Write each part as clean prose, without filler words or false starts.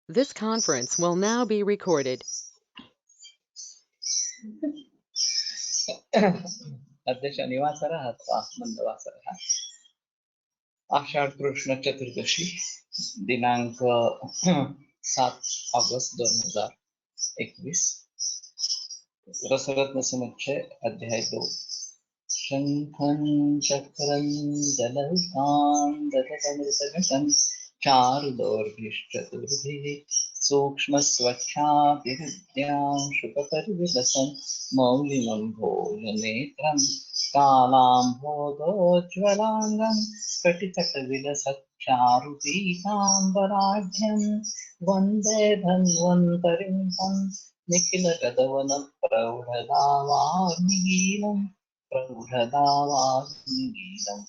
This conference will now be recorded. अद्य शनिवासरः अथवा मन्दवासरः आषाढ़ कृष्ण चतुर्दशी दिनांक 7 अगस्त 2021 रसरत्न समुच्चय अध्याय 2 शंखं चक्रं जलौकां दशकमृतघटं चारुदौर्भिश्चतुर्भिः सूक्ष्मस्वच्छातिहृद्यां शुकपरिविलसन् मौलिनं भोजनेत्रं कालाम्भोदोज्ज्वलाङ्गं स्फटितकविलसच्चारुपीताम्बराढ्यं वन्दे धन्वन्तरिं तं निखिलगदवनप्रौढदावाग्निगीलम् प्रौढदावाग्निगीलम्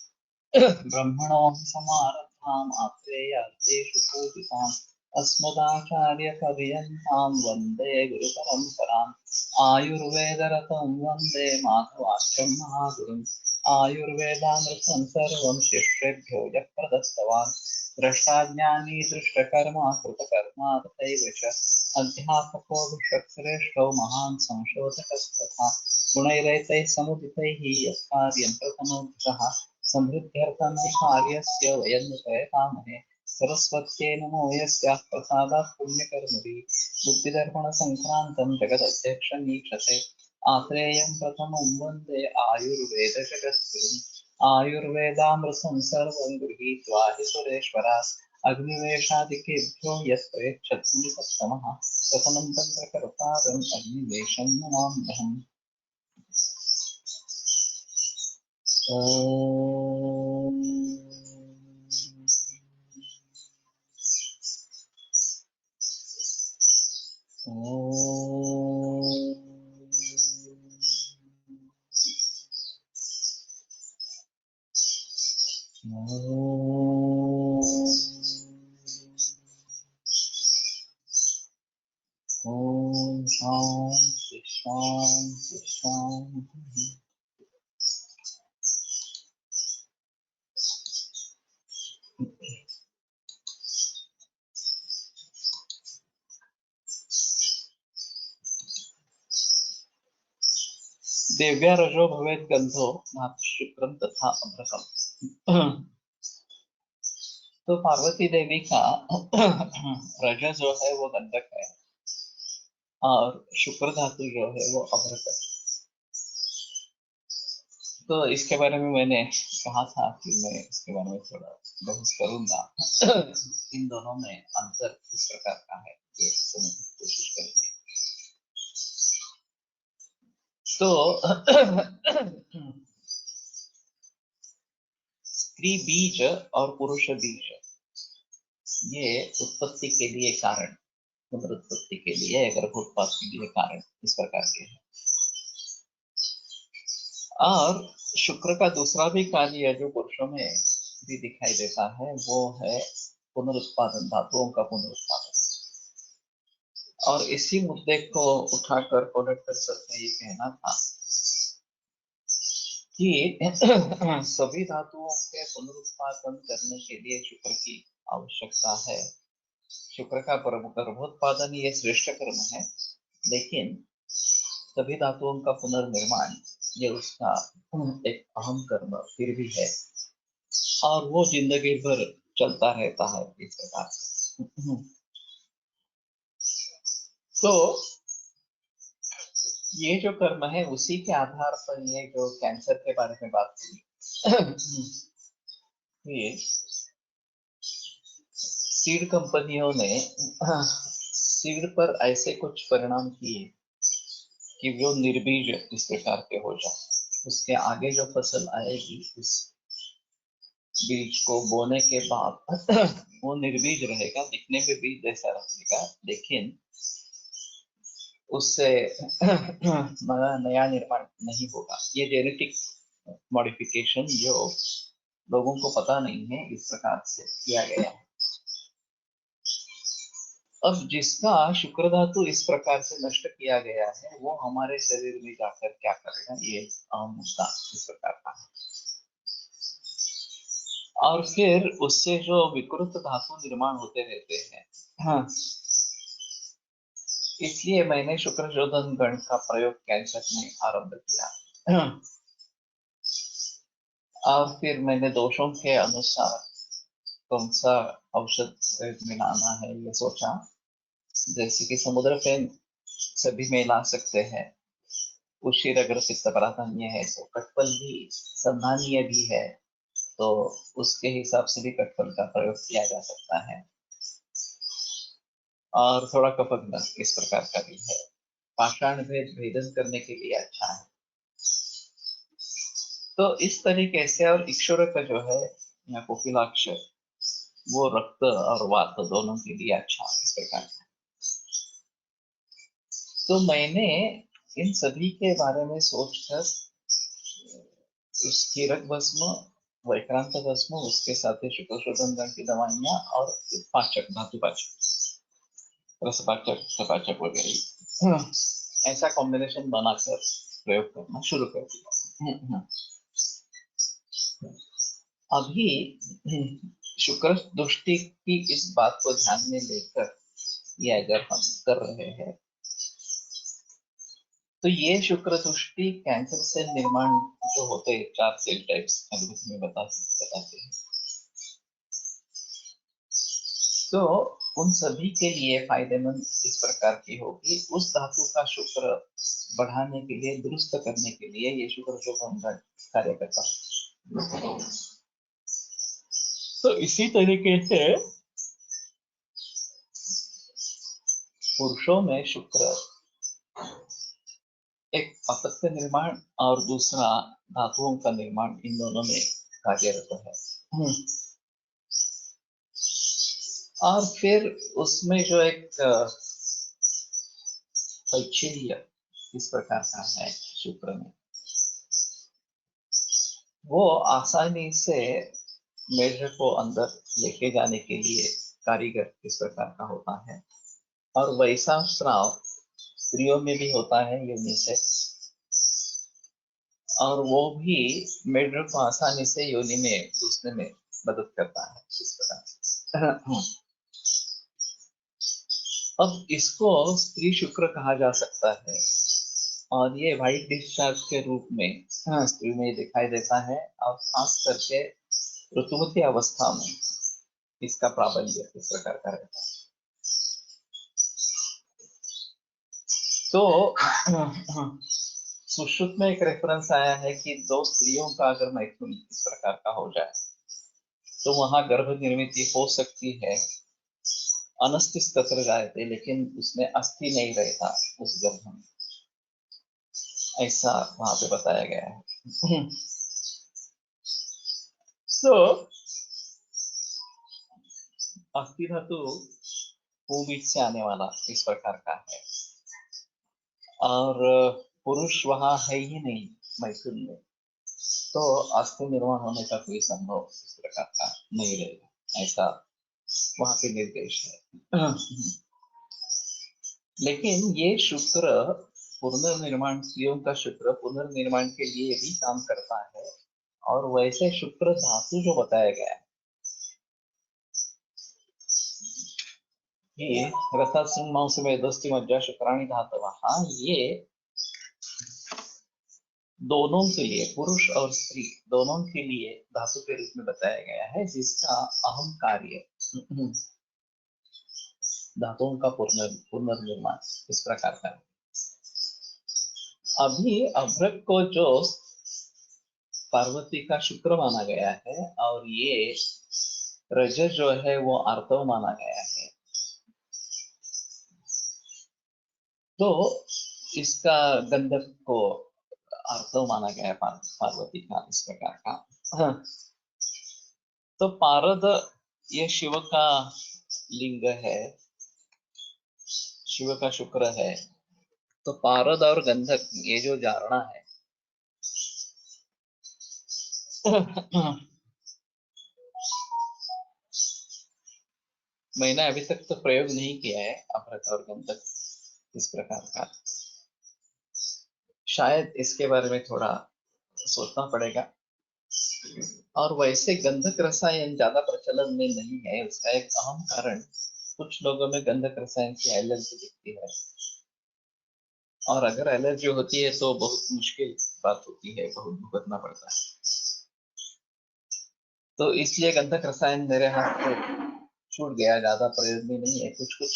ब्रह्मणो समारब्धाम् आत्रेयार्तेषु पूजिताम् अस्मदाचार्यपर्यन्तां वन्दे गुरुपरम्पराम् आयुर्वेदरतं वन्दे माधवाख्यं महागुरुम् आयुर्वेदामृतं सर्वं शिष्येभ्यो यः प्रदत्तवान् द्रष्टाज्ञानी दृष्टकर्मा कृतकर्मा तथैव च अध्यापको विश्वश्रेष्ठो महान् संशोधकस्तथा गुणैरेतैः समुदितैः यत् कार्यं प्रथमोऽधिकः समृद्ध्यर्थं हि कार्यस्य वयं प्रयतामहे सरस्वत्यै नमो यस्याः प्रसादात् पुण्यकर्मभिः बुद्धिदर्पणसङ्क्रान्तं जगदध्यक्षमीक्षते आत्रेयं प्रथमं वन्दे आयुर्वेदजगद्गुरुम् आयुर्वेदामृतं सर्वं गृहीत्वा हि सुरेश्वरात् अग्निवेशादिकेभ्यो यत्प्रयच्छति सत्तमः प्रथमं तन्त्रकर्तारम् अग्निवेशं नमाम्यहम्। ओम शांति शांति शांति। देव्या रजो भवेद गंधो नाथ शुक्रम तथा अमृतम। तो पार्वती देवी का रज जो है वो गंधक है और शुक्र धातु जो है वो अमृत है। तो इसके बारे में मैंने कहा था कि मैं इसके बारे में थोड़ा बहस करूंगा। इन दोनों में अंतर किस प्रकार का है ये समझने की कोशिश करेंगे। तो स्त्री बीज और पुरुष बीज ये उत्पत्ति के लिए कारण, पुनरुत्पत्ति के लिए, गर्भोत्पाद के लिए कारण इस प्रकार के हैं। और शुक्र का दूसरा भी कार्य जो पुरुषों में भी दिखाई देता है वो है पुनरुत्पादन, धातुओं का पुनरुत्पादन। और इसी मुद्दे को उठाकर प्रोडक्टर सबने ये कहना था कि सभी धातुओं के पुनरुत्पादन करने के लिए शुक्र की आवश्यकता है। शुक्र का गर्भोत्पादन ये श्रेष्ठ कर्म है, लेकिन सभी धातुओं का पुनर्निर्माण ये उसका एक अहम कर्म फिर भी है और वो जिंदगी भर चलता रहता है इस प्रकार से। तो ये जो कर्म है उसी के आधार पर ये जो कैंसर के बारे में बात की, ये सीड कंपनियों ने सीड पर ऐसे कुछ परिणाम किए कि वो निर्बीज इस प्रकार के हो जाए। उसके आगे जो फसल आएगी उस बीज को बोने के बाद वो निर्बीज रहेगा, दिखने में बीज जैसा रहेगा, लेकिन उससे नया निर्माण नहीं होगा। ये जेनेटिक मॉडिफिकेशन जो लोगों को पता नहीं है इस प्रकार से किया गया है। अब जिसका शुक्र धातु इस प्रकार से नष्ट किया गया है वो हमारे शरीर में जाकर क्या करेगा, ये आम मुद्दा इस प्रकार का है। और फिर उससे जो विकृत धातु निर्माण होते रहते हैं, हाँ, इसलिए मैंने शुक्रशोधन गण का प्रयोग कैंसर में आरंभ किया और फिर मैंने दोषों के अनुसार कौन सा औषध प्रयोग में लाना है ये सोचा। जैसे कि समुद्र फेन सभी में ला सकते हैं, उशीर अगर पित्त प्राधान्य है तो कटपल भी संधानीय भी है, तो उसके हिसाब से भी कटपल का प्रयोग किया जा सकता है। और थोड़ा कफग्न इस प्रकार का भी है। पाषाण भेद भेदन करने के लिए अच्छा है। तो इस तरीके से, और इक्षुरक जो है या कोकिलाक्ष, वो रक्त और वात दोनों के लिए अच्छा इस प्रकार का। तो मैंने इन सभी के बारे में सोचकर उस कीरक भस्म, वैक्रांत भस्म, उसके साथ ही शुक्रशोधन गण की दवाइयां और पाचक, धातु पाचक, रसपाचक, तपाचक वगैरह, ऐसा कॉम्बिनेशन बनाकर प्रयोग करना शुरू कर दिया। अभी शुक्र दृष्टि की इस बात को ध्यान में लेकर ये अगर हम कर रहे हैं, तो ये शुक्र दृष्टि कैंसर सेल निर्माण जो होते हैं, 4 सेल टाइप्स आयुर्वेद में बताते हैं, तो उन सभी के लिए फायदेमंद इस प्रकार की होगी। उस धातु का शुक्र बढ़ाने के लिए, दुरुस्त करने के लिए ये शुक्र शोधन कार्य करता है। तो इसी तरीके से पुरुषों में शुक्र एक अपत्य निर्माण और दूसरा धातुओं का निर्माण, इन दोनों में कार्यरत है। और फिर उसमें जो एक ऐच्छिल्य इस प्रकार का है शुक्र में, वो आसानी से मेढक को अंदर लेके जाने के लिए कारीगर इस प्रकार का होता है। और वैसा स्राव स्त्रियों में भी होता है योनि से, और वो भी मेढक को आसानी से योनि में घुसने में मदद करता है इस प्रकार। अब इसको स्त्री शुक्र कहा जा सकता है, और ये व्हाइट डिस्चार्ज के रूप में स्त्री में दिखाई देता है, और खास करके ऋतुवती अवस्था में इसका प्राबल्य इस प्रकार का रहता है। तो सुश्रुत में एक रेफरेंस आया है कि 2 स्त्रियों का अगर मैथुन इस प्रकार का हो जाए तो वहां गर्भ निर्मित हो सकती है। अनस्थिस तत्र जायते, लेकिन उसमें अस्थि नहीं रहता उस गर्भ में, ऐसा वहां पे बताया गया है। तो अस्थि धातु भूबीज से आने वाला इस प्रकार का है, और पुरुष वहां है ही नहीं मैथुन में, तो अस्थि निर्माण होने का कोई संभव इस प्रकार का नहीं रहेगा, ऐसा वहां पे निर्देश है। लेकिन ये शुक्र पुनर्निर्माण, स्त्रियों का शुक्र पुनर्निर्माण के लिए भी काम करता है। और वैसे शुक्र धातु जो बताया गया है कि रथाश्रम मांस में दस्ती मज्जा शुक्राणी धातवः, ये दोनों के लिए, पुरुष और स्त्री दोनों के लिए धातु के रूप में बताया गया है, जिसका अहम कार्य धातुओं का पुनर्निर्माण इस प्रकार का। अभी अभ्रक को जो पार्वती का शुक्र माना गया है, और ये रज जो है वो आर्तव माना गया है, तो इसका गंधक को आर्तव माना गया है पार्वती का इस प्रकार का। तो पारद ये शिव का लिंग है, शिव का शुक्र है। तो पारद और गंधक ये जो धारणा है, मैंने अभी तक तो प्रयोग नहीं किया है अभ्रक और गंधक इस प्रकार का, शायद इसके बारे में थोड़ा सोचना पड़ेगा। और वैसे गंधक रसायन ज्यादा प्रचलन में नहीं है, उसका एक अहम कारण कुछ लोगों में गंधक रसायन की एलर्जी दिखती है, और अगर एलर्जी होती है तो बहुत मुश्किल बात होती है, बहुत भुगतना पड़ता है। तो इसलिए गंधक रसायन मेरे हाथ से छूट गया, ज्यादा प्रयोग भी नहीं है। कुछ कुछ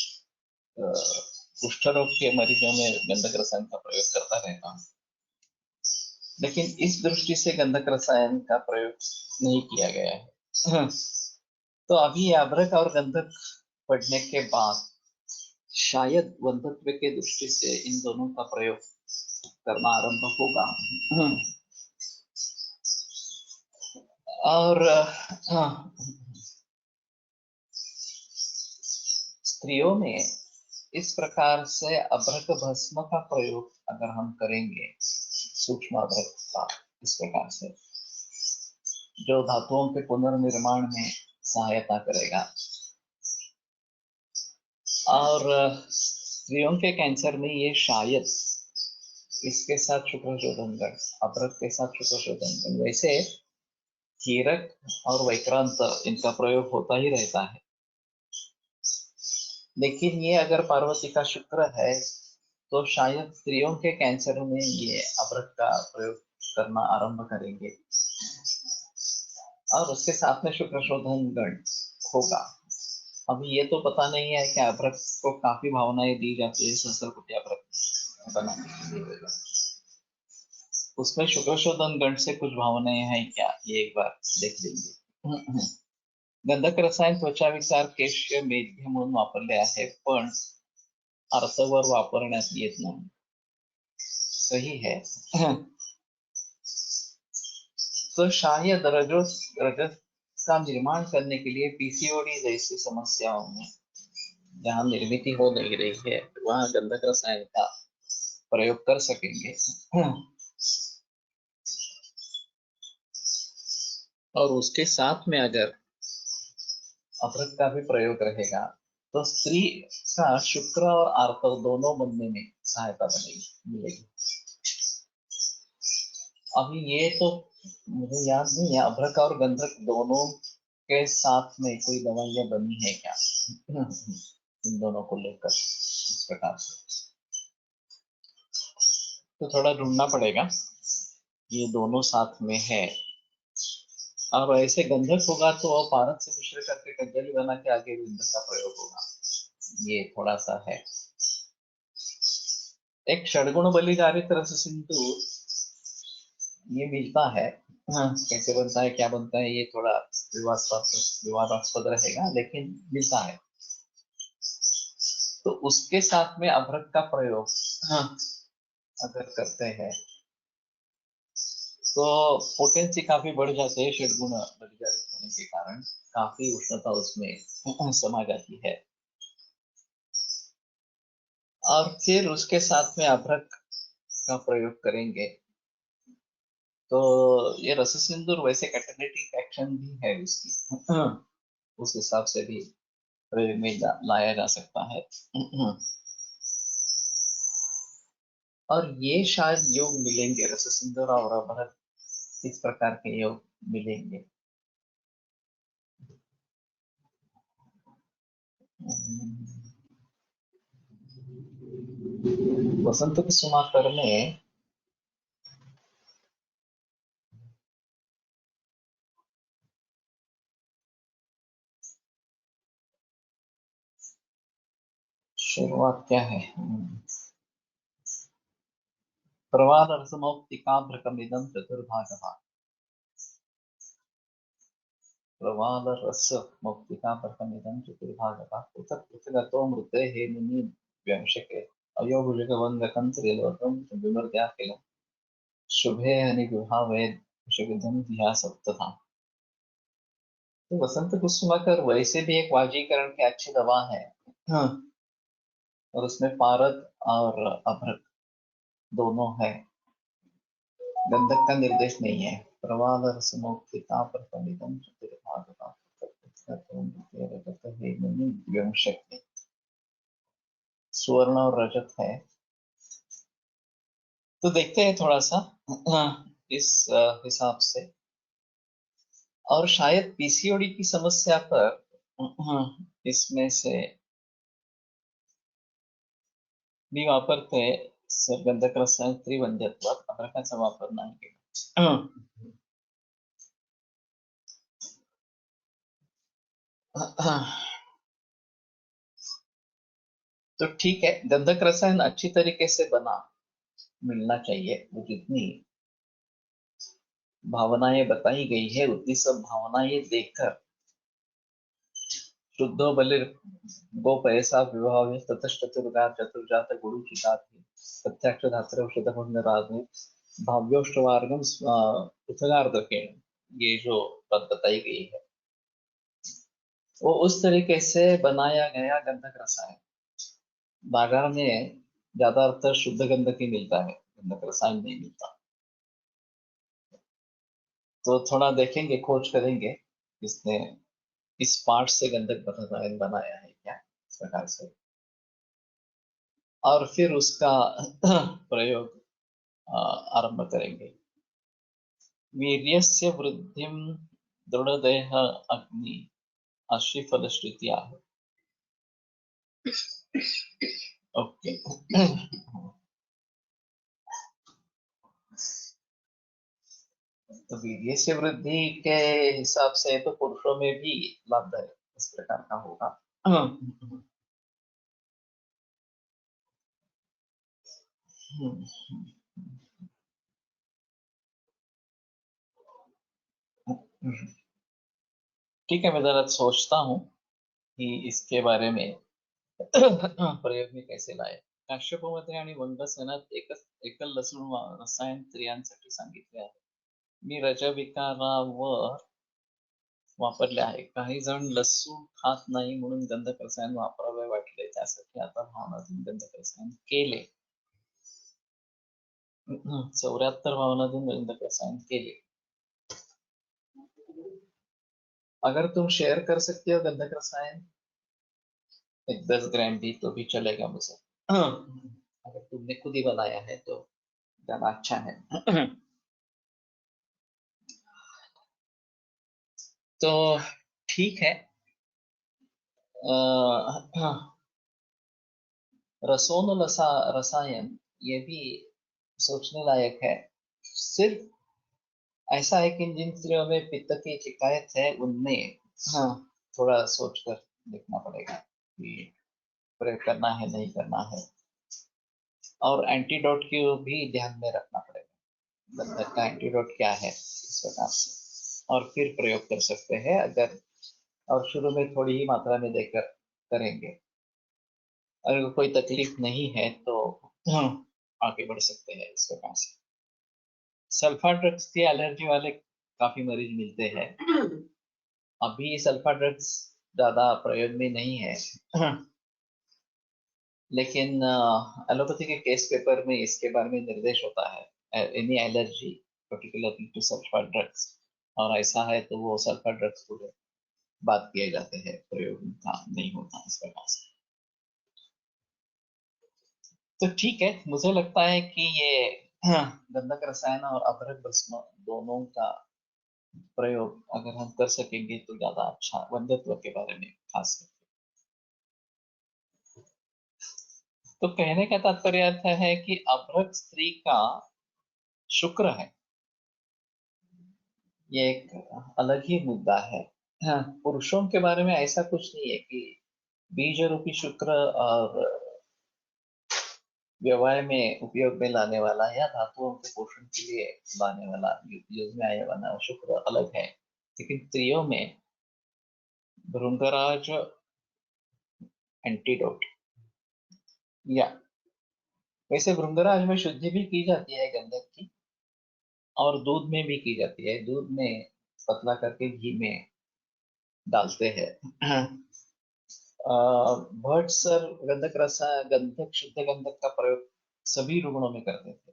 कुष्ठ रोग के मरीजों में गंधक रसायन का प्रयोग करता रहता हूँ, लेकिन इस दृष्टि से गंधक रसायन का प्रयोग नहीं किया गया है। तो अभी अभ्रक और गंधक पढ़ने के बाद शायद वंधत्व के दृष्टि से इन दोनों का प्रयोग करना आरंभ होगा। और स्त्रियों में इस प्रकार से अभ्रक भस्म का प्रयोग अगर हम करेंगे, सूक्ष्म अभ्रक का, इस प्रकार से जो धातुओं के पुनर्निर्माण में सहायता करेगा। और स्त्रियों के कैंसर में ये शायद इसके साथ शुक्र शोधनगण, अभ्रक के साथ शुक्र शोधनगण, वैसे कीरक और वैक्रांत इनका प्रयोग होता ही रहता है, लेकिन ये अगर पार्वती का शुक्र है तो शायद स्त्रियों के कैंसर में ये अभ्रक का प्रयोग करना आरंभ करेंगे, और उसके साथ में शुक्र शोधन गण होगा। अभी ये तो पता नहीं है कि अभ्रक को काफी भावनाएं दी जाती है, सहस्त्रकुटी अभ्रक बनाने के लिए, उसमें शुक्र शोधन गण से कुछ भावनाएं हैं क्या, ये एक बार देख लेंगे। गंधक रसायन त्वचा विकार केश मेध्य म्हणून वापरले आहे, पण अर्थवर वापरण्यात येत नाही। सही है। तो शायद रजस का निर्माण करने के लिए पीसीओडी जैसी समस्याओं में जहां निर्मित हो नहीं रही है, वहां गंधक रसायन का प्रयोग कर सकेंगे। और उसके साथ में अगर अभ्रक का भी प्रयोग रहेगा तो स्त्री का शुक्र और आर्तव दोनों बनने में सहायता मिलेगी। अभी ये तो मुझे याद नहीं है अभ्रक और गंधक दोनों के साथ में कोई दवाइयां बनी है क्या, इन दोनों को लेकर इस प्रकार से, तो थोड़ा ढूंढना पड़ेगा। ये दोनों साथ में है, और ऐसे गंधक होगा तो पारद से मिश्र करके कंजली बना के आगे गंधक का प्रयोग होगा, ये थोड़ा सा है। एक षडगुण बलिकारित रस सिंधु ये मिलता है, हाँ, कैसे बनता है क्या बनता है ये थोड़ा विवादास्पद रहेगा, लेकिन मिलता है। तो उसके साथ में अभ्रक का प्रयोग हाँ, अगर करते हैं तो पोटेंसी काफी बढ़ जाते हैं, षडगुण बलिकारित होने के कारण काफी उष्णता उसमें समा जाती है। और फिर उसके साथ में अभ्रक का प्रयोग करेंगे तो ये रस सिंदूर वैसे कैटालिटिक एक्शन भी है उसकी, उस हिसाब से भी प्रयोग में लाया जा सकता है। और ये शायद योग मिलेंगे, रस सिंदूर और अभ्रक इस प्रकार के योग मिलेंगे। वसंत कुसुमाकर में शुरुआत क्या है, प्रवाद रसमौक्तिकाभ्रकमिदं चतुर्भागः, प्रवाद रस मौक्तिकाभ्रकमिदं चतुर्भागः, पृथक् पृथगतो मृतेः मुनि व्यंशके, अयो भुजगवङ्गकं त्रिलोकं विमर्द्याखिलम्, शुभे हनिगुहावेद विषविधं धिया सप्तधा। तो वसंत कुसुमाकर वैसे भी एक वाजीकरण की अच्छी दवा है, हाँ, और उसमें पारद और अभ्रक दोनों है, गंधक का निर्देश नहीं है। प्रवाद रसमौक्तिका प्रकमिदं चतुर्भागः, स्वर्ण और रजत है। तो देखते हैं थोड़ा सा इस हिसाब से, और शायद पीसीओडी की समस्या पर इसमें से भी वापरते गंधक रसायन त्रिवंध्यत्वात अद्रकाचा वापर नाही केला. तो ठीक है, गंधक रसायन अच्छी तरीके से बना मिलना चाहिए। वो जितनी भावनाएं बताई गई है उतनी सब भावनाएं देखकर शुद्धो बलिर गोप ऐसा विभाव ततश्च चतुर्गा चतुर्जात गुरु चितात प्रत्यक्ष धात्र शतभंग राधे भाव्योष्टवार्गम पृथगार्धकेण, ये जो बात बताई गई है वो उस तरीके से बनाया गया गंधक रसायन। बाजार में ज्यादातर शुद्ध गंधक ही मिलता है, गंधक रसायन नहीं मिलता। तो थोड़ा देखेंगे, खोज करेंगे इसने इस पार्ट से गंधक रसायन बनाया है क्या, इस प्रकार से, और फिर उसका प्रयोग आरंभ करेंगे। वीर्यस्य वृद्धिं दृढ़देह अग्नि अश्विफल श्रुतिया। ओके। तो वीर्य से वृद्धि के हिसाब से तो पुरुषों में भी लाभदायक इस प्रकार का होगा। ठीक है, मैं जरा सोचता हूँ कि इसके बारे में प्रयोग में कैसे लाए। काश्यपमध्ये आणि वंगसेनात एकल लसूण रसायन स्त्रियांसाठी सांगितले आहे। मी रजविकारावर वापरले आहे। काही जण लसूण खात नाही म्हणून गंधक रसायन वापरावे वाटले, त्यासाठी आता भावनातून गंधक रसायन केले। 74 भावनातून गंधक रसायन केले। अगर तुम शेयर कर सकते हो गंधक रसायन एक 10 ग्राम भी तो भी चलेगा मुझे। अगर तुमने खुद ही बनाया है तो ज्यादा अच्छा है। तो ठीक है, रसोन रसायन ये भी सोचने लायक है। सिर्फ ऐसा है कि जिन स्त्रियों में पित्त की शिकायत है उनमें थोड़ा सोचकर देखना पड़ेगा कि प्रयोग करना है नहीं करना है, और एंटीडोट को भी ध्यान में रखना पड़ेगा, गंधक का एंटीडोट क्या है इस प्रकार से, और फिर प्रयोग कर सकते हैं। अगर और शुरू में थोड़ी ही मात्रा में देकर करेंगे, अगर कोई तकलीफ नहीं है तो आगे बढ़ सकते हैं इस प्रकार से। सल्फा ड्रग्स की एलर्जी वाले काफी मरीज मिलते हैं। अभी सल्फा ड्रग्स ज्यादा प्रयोग में नहीं है, लेकिन एलोपैथी के केस पेपर में इसके बारे में निर्देश होता है, any allergy particularly to sulpha drugs, और ऐसा है तो वो सल्फा ड्रग्स पूरे बात किए जाते हैं, प्रयोग का नहीं होता इस प्रकार से। तो ठीक है, मुझे लगता है कि ये गंधक रसायन और अदरक भस्म दोनों का प्रयोग अगर हम कर सकेंगे तो ज्यादा अच्छा, वंध्यत्व के बारे में खास करके। तो कहने का तात्पर्य अर्थ है कि अभ्रक स्त्री का शुक्र है, ये एक अलग ही मुद्दा है। पुरुषों के बारे में ऐसा कुछ नहीं है कि बीज रूपी शुक्र और व्यवहार में उपयोग में लाने वाला या धातुओं के पोषण के लिए लाने वाला यूज में आने वाला शुक्र अलग है, लेकिन स्त्रियों में भृंगराज एंटीडोट, या वैसे भृंगराज में शुद्धि भी की जाती है गंधक की, और दूध में भी की जाती है, दूध में पतला करके घी में डालते हैं। भट्ट सर गंधक रसा गंधक शुद्ध गंधक का प्रयोग सभी रुग्णों में करते थे,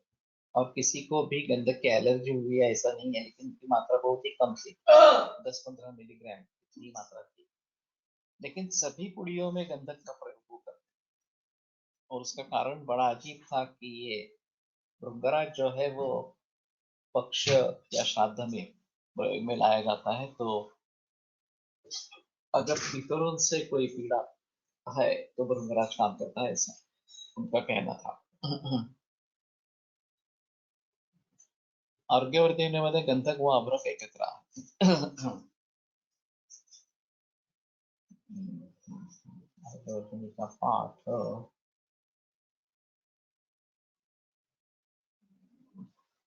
और किसी को भी गंधक की एलर्जी हुई है ऐसा नहीं है, लेकिन उनकी मात्रा बहुत ही कम थी, 10-15 मिलीग्राम इतनी मात्रा थी, लेकिन सभी पुड़ियों में गंधक का प्रयोग वो करते। और उसका कारण बड़ा अजीब था कि ये भृंगराज जो है वो पक्ष या श्राद्ध में प्रयोग में लाया जाता है, तो अगर पितरों से कोई पीड़ा है तो भृंगराज काम करता है, ऐसा उनका कहना था। आरोग्यवर्धिनीमध्ये गंधक व अभ्रक एकत्र आहे. आरोग्यवर्धिनी का पाठ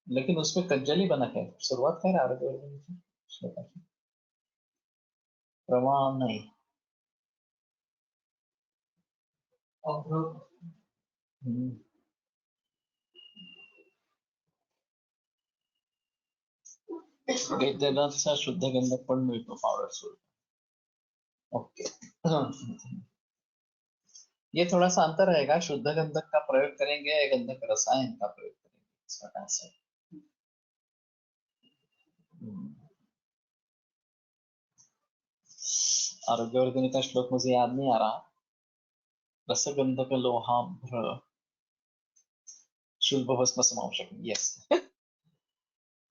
लेकिन उसमें कज्जली बना है. सुरुवात काय आरोग्यवर्धिनीची श्लोकाची? प्रमाण नाही. वेद्यनाथचा शुद्ध गंधक पण मिळतो पावडर स्वरूप. ओके. ये थोड़ा सा अंतर रहेगा. शुद्ध गंधक का प्रयोग करेंगे या गंधक रसायन का प्रयोग करेंगे इस प्रकार से. आरोग्यवर्धिनी का श्लोक मुझे याद नहीं आ रहा. रसगंधक लोहाभ्र शुल्भ भस्म समावशक. यस.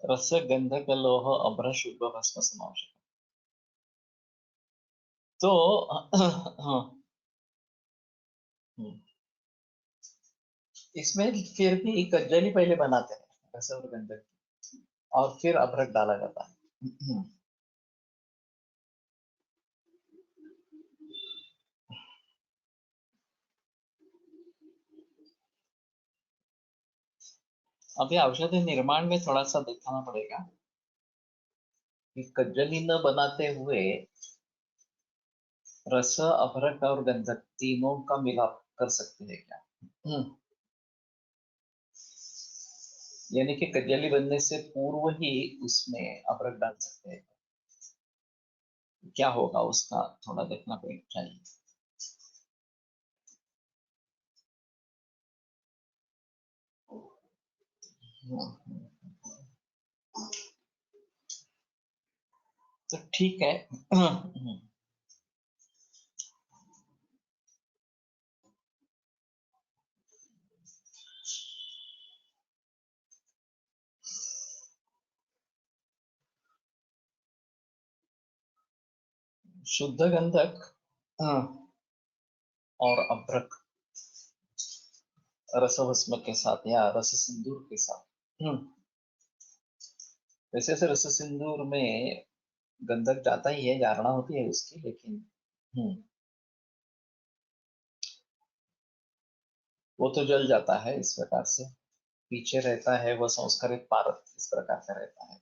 रसगंधक लोह अभ्र शुल्भ भस्म समावशक. तो इसमें फिर भी कज्जली पहले बनाते हैं रस और गंधक और फिर अभ्रक डाला जाता है. अभी औषधि निर्माण में थोड़ा सा दिखाना पड़ेगा कि कज्जली न बनाते हुए रस अभ्रक और गंधक तीनों का मिलाप कर सकते हैं क्या. यानी कि कज्जली बनने से पूर्व ही उसमें अभ्रक डाल सकते हैं. क्या होगा उसका थोड़ा देखना चाहिए. तो ठीक है. शुद्ध गंधक और अभ्रक रसभस्म के साथ या रस सिंदूर के साथ. वैसे से रस सिंदूर में गंधक जाता ही है, धारणा होती है उसकी, लेकिन वो तो जल जाता है इस प्रकार से. पीछे रहता है वह संस्कारित पारद इस प्रकार का रहता है.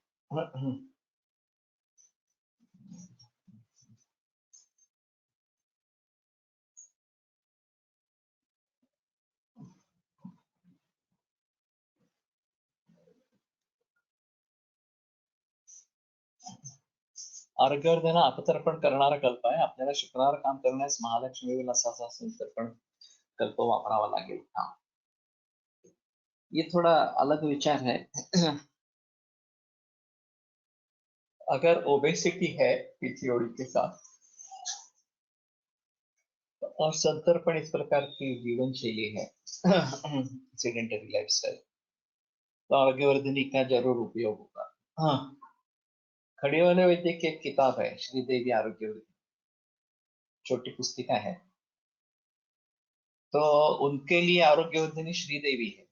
आरोग्यवर्धन अपतर्पण करणारा कल्प आहे. आपल्याला शुक्रवार काम करण्यास महालक्ष्मी विलासाचा संतर्पण कल्प वापरावा लागेल. ये थोड़ा अलग विचार है. अगर ओबेसिटी है पीसीओडी के साथ और संतर्पण इस प्रकार की जीवन शैली है, सेडेंटरी लाइफस्टाइल, तो आरोग्यवर्धिनी का जरूर उपयोग होगा. खड़ीवाले वैद्य की एक किताब है श्रीदेवी आरोग्यवर्धिनी, छोटी पुस्तिका है. तो उनके लिए आरोग्यवर्धिनी श्रीदेवी है.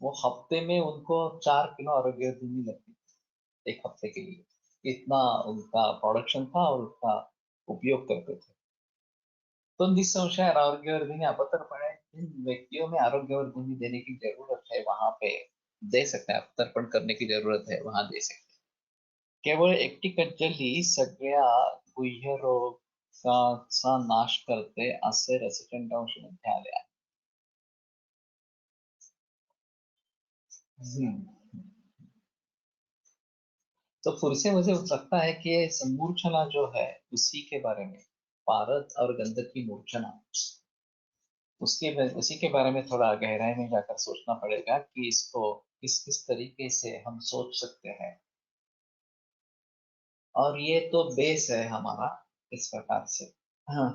वो हफ्ते में उनको 4 किलो आरोग्यवर्धिनी लगती थी एक हफ्ते के लिए. इतना उनका प्रोडक्शन था और उसका उपयोग करते थे. तो निसंशय आरोग्यवर्धिनी अपतर्पण जिन व्यक्तियों में आरोग्यवर्धिनी देने की जरूरत है वहां पे दे सकते हैं. अपतर्पण करने की जरूरत है वहां दे सकते हैं. केवळ एकटी कज्जली सगळ्या गुह्य रोगाचा नाश करते असे रसचंडांशमध्ये आले आहे. तो फिर से मुझे लगता है कि ये संमूर्छना जो है उसी के बारे में, पारद और गंधक की मूर्छना, उसी के बारे में थोड़ा गहराई में जाकर सोचना पड़ेगा कि इसको किस किस तरीके से हम सोच सकते हैं. और ये तो बेस है हमारा इस प्रकार से. हाँ,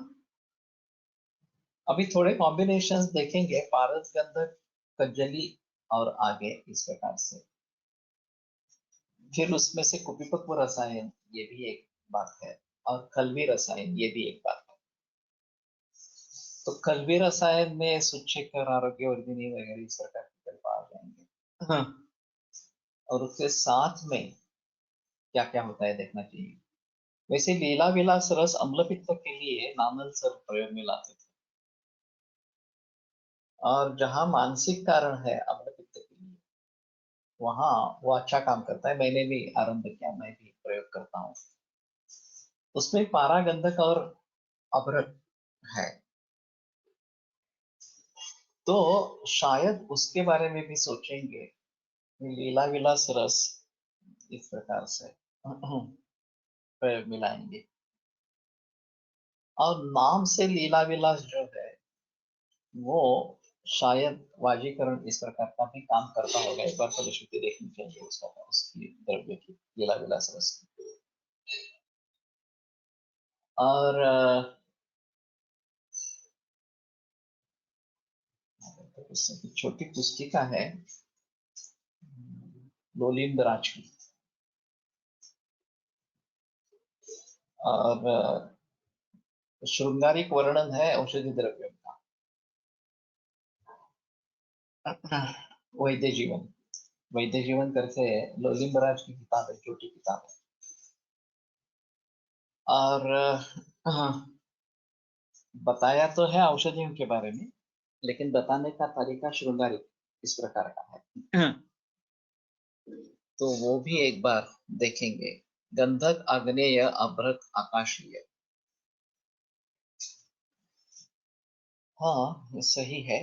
अभी थोड़े कॉम्बिनेशंस देखेंगे पारद गंधक कज्जली और आगे इस प्रकार से. फिर उसमें से कुपिपक्व रसायन ये भी एक बात है और खलवी रसायन ये भी एक बात है. तो खलवी रसायन में सूचेकर आरोग्यवर्धिनी वगैरह इस प्रकार के कल्प आ जाएंगे. और उसके साथ में क्या क्या होता है देखना चाहिए। वैसे लीला विलास रस अम्ल पित्त के लिए नानल सर प्रयोग में लाते थे, और जहां मानसिक कारण है अम्ल पित्त के लिए वहां वो अच्छा काम करता है। मैंने भी आरंभ किया, मैं भी प्रयोग करता हूँ। उसमें पारा गंधक और अभ्रक है, तो शायद उसके बारे में भी सोचेंगे। लीला विलास रस इस प्रकार से प्रयोग में लाएंगे। और नाम से लीला विलास जो है वो शायद वाजीकरण इस प्रकार का भी काम करता होगा। एक बार फलश्रुति देखनी चाहिए उसका, उसकी द्रव्य की, लीला विलास रस की। और छोटी पुस्तिका है लोलिंद राज की, और श्रृंगारिक वर्णन है औषधि द्रव्यों का। वैद्य जीवन, वैद्य जीवन करके लोलिंद राज की किताब है, छोटी किताब है। और बताया तो है औषधियों के बारे में, लेकिन बताने का तरीका श्रृंगारिक इस प्रकार का है। तो वो भी एक बार देखेंगे। गंधक, आग्नेय, अभ्रक, आकाशीय। हाँ सही है।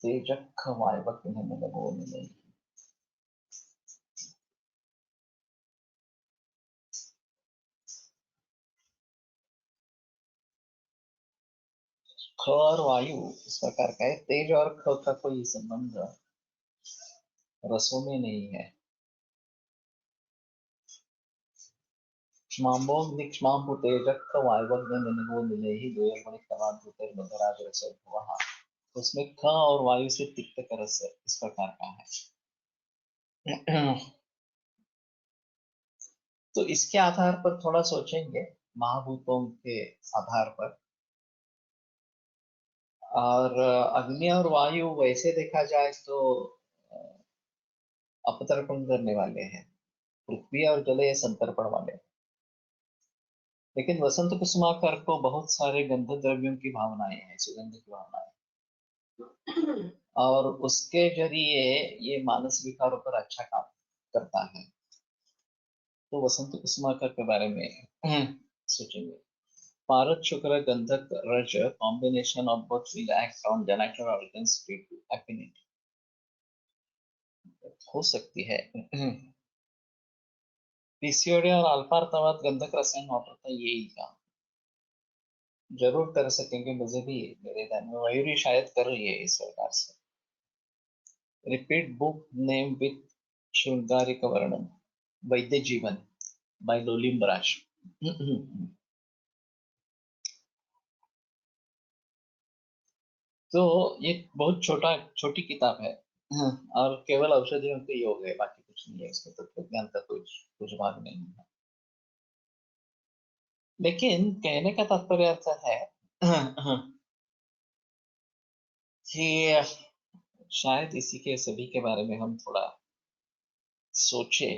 तेजक वायवक इन्हें लगो नहीं। ख और वायु इस प्रकार का है। तेज और ख का कोई संबंध रसों में नहीं है। क्षमाम्बोम निक्षमाम्बु तेजक वायवग्न निनगो निलेहि द्वयोर्गुणिक तवाद भूतेर मधुराज रसो वहा। उसमें ख और वायु से तिक्त का रस इस प्रकार का है। तो इसके आधार पर थोड़ा सोचेंगे, महाभूतों के आधार पर। और अग्नि और वायु वैसे देखा जाए तो अपतर्पण करने वाले हैं, पृथ्वी और जल ये संतर्पण वाले हैं। लेकिन वसंत कुसुमाकर को बहुत सारे गंध द्रव्यों की भावनाएं हैं, सुगंध की भावनाएं, और उसके जरिए ये मानस विकारों पर अच्छा काम करता है। तो वसंत कुसुमाकर के बारे में सोचेंगे। पारद शुक्र गंधक रज combination of both will act on generator organs to affinity. हो सकती है। पीसीओडी और अल्फा अर्थात गंधक रसायन वापरता यही काम जरूर कर सकेंगे। मुझे भी मेरे ध्यान में मयूरी शायद कर रही है इस प्रकार से। रिपीट बुक नेम विथ श्रृंगारिक वर्णन, वैद्य जीवन बाय लोलिम बराश। तो ये बहुत छोटी किताब है। और केवल औषधियों के योग है, बाकी कुछ नहीं है इसमें, तत्व ज्ञान का कुछ कुछ भाग नहीं है। लेकिन कहने का तात्पर्य ऐसा है कि शायद इसी के सभी के बारे में हम थोड़ा सोचे,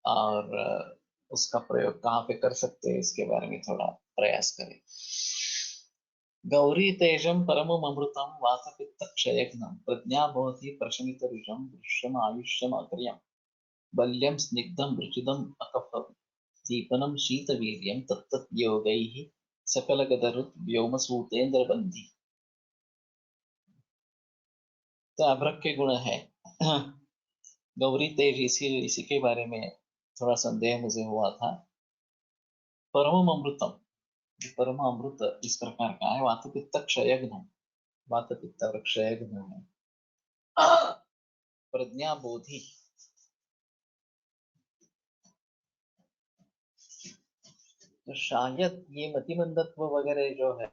और उसका प्रयोग कहाँ पे कर सकते हैं इसके बारे में थोड़ा प्रयास करें। गौरी तेजम परमम अमृतम वात पित्त क्षयघ्नम प्रज्ञा भवति प्रशमित रुजम दृश्यम आयुष्यम अग्र्यम बल्यम स्निग्धम रुचिदम अकफम दीपनम शीतवीर्यम तत्तत् योगैः सकलगदरुत् व्योमसूतेन्द्र बंधी। तो अभ्रक के गुण है। गौरी तेज, इसी के बारे में थोड़ा संदेह मुझे हुआ था। परम अमृतम, परम अमृत इस प्रकार का है। वात पित्त क्षयघ्न, वात पित्त और क्षयघ्न है। प्रज्ञा बोधि, तो शायद ये मतिमंदत्व वगैरह जो है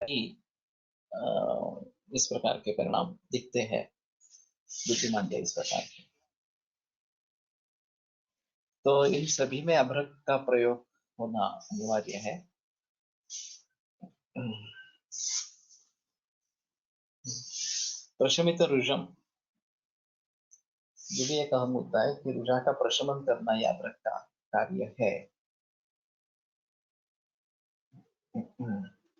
ही इस प्रकार के परिणाम दिखते हैं बुद्धिमांद्य इस प्रकार के। तो इन सभी में अभ्रक का प्रयोग होना अनिवार्य है। प्रशमित रुजम, ये भी एक अहम मुद्दा है कि रुझा का प्रशमन करना यह अभ्रक का कार्य है।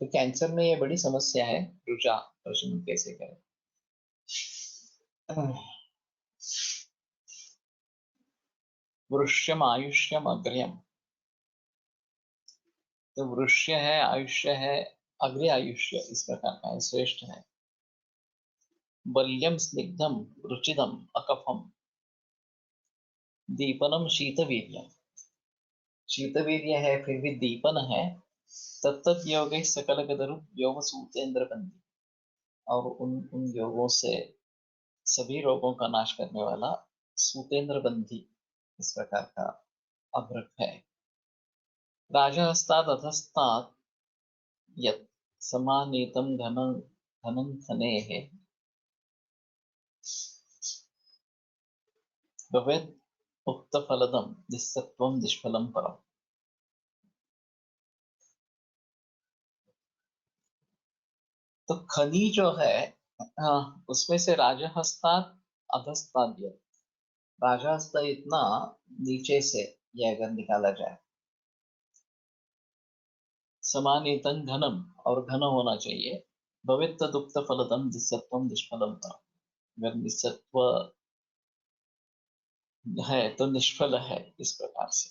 तो कैंसर में ये बड़ी समस्या है, रुझा प्रशमन कैसे करें। वृष्यम आयुष्यम अग्र्यम, तो वृष्य है, आयुष्य है, अग्रे आयुष्य इस प्रकार का है, श्रेष्ठ है। बल्यम स्निग्धम रुचिदम अकफम, दीपनम शीतवीर्यम, शीतवीर्य है फिर भी दीपन है। तत्त योग सकल गदरु योग सूतेन्द्र बंदी, और उन योगों से सभी रोगों का नाश करने वाला सूतेन्द्र बंदी इस प्रकार का अभ्रक है। राजहस्तात् अधस्तात् यत् समानीतम धनं धनेः भवेत् उक्त फलदम निस्सत्वम निष्फलम परम। तो खनी जो है, उसमें से राजहस्तात् अधस्तात् यत्, राजहस्त इतना नीचे से यह अगर निकाला जाए, समानीतन घनम, और घन होना चाहिए, भवेत् तदुक्त फलदम निस्सत्वम निष्फलम परम, अगर निस्सत्व है तो निष्फल है इस प्रकार से।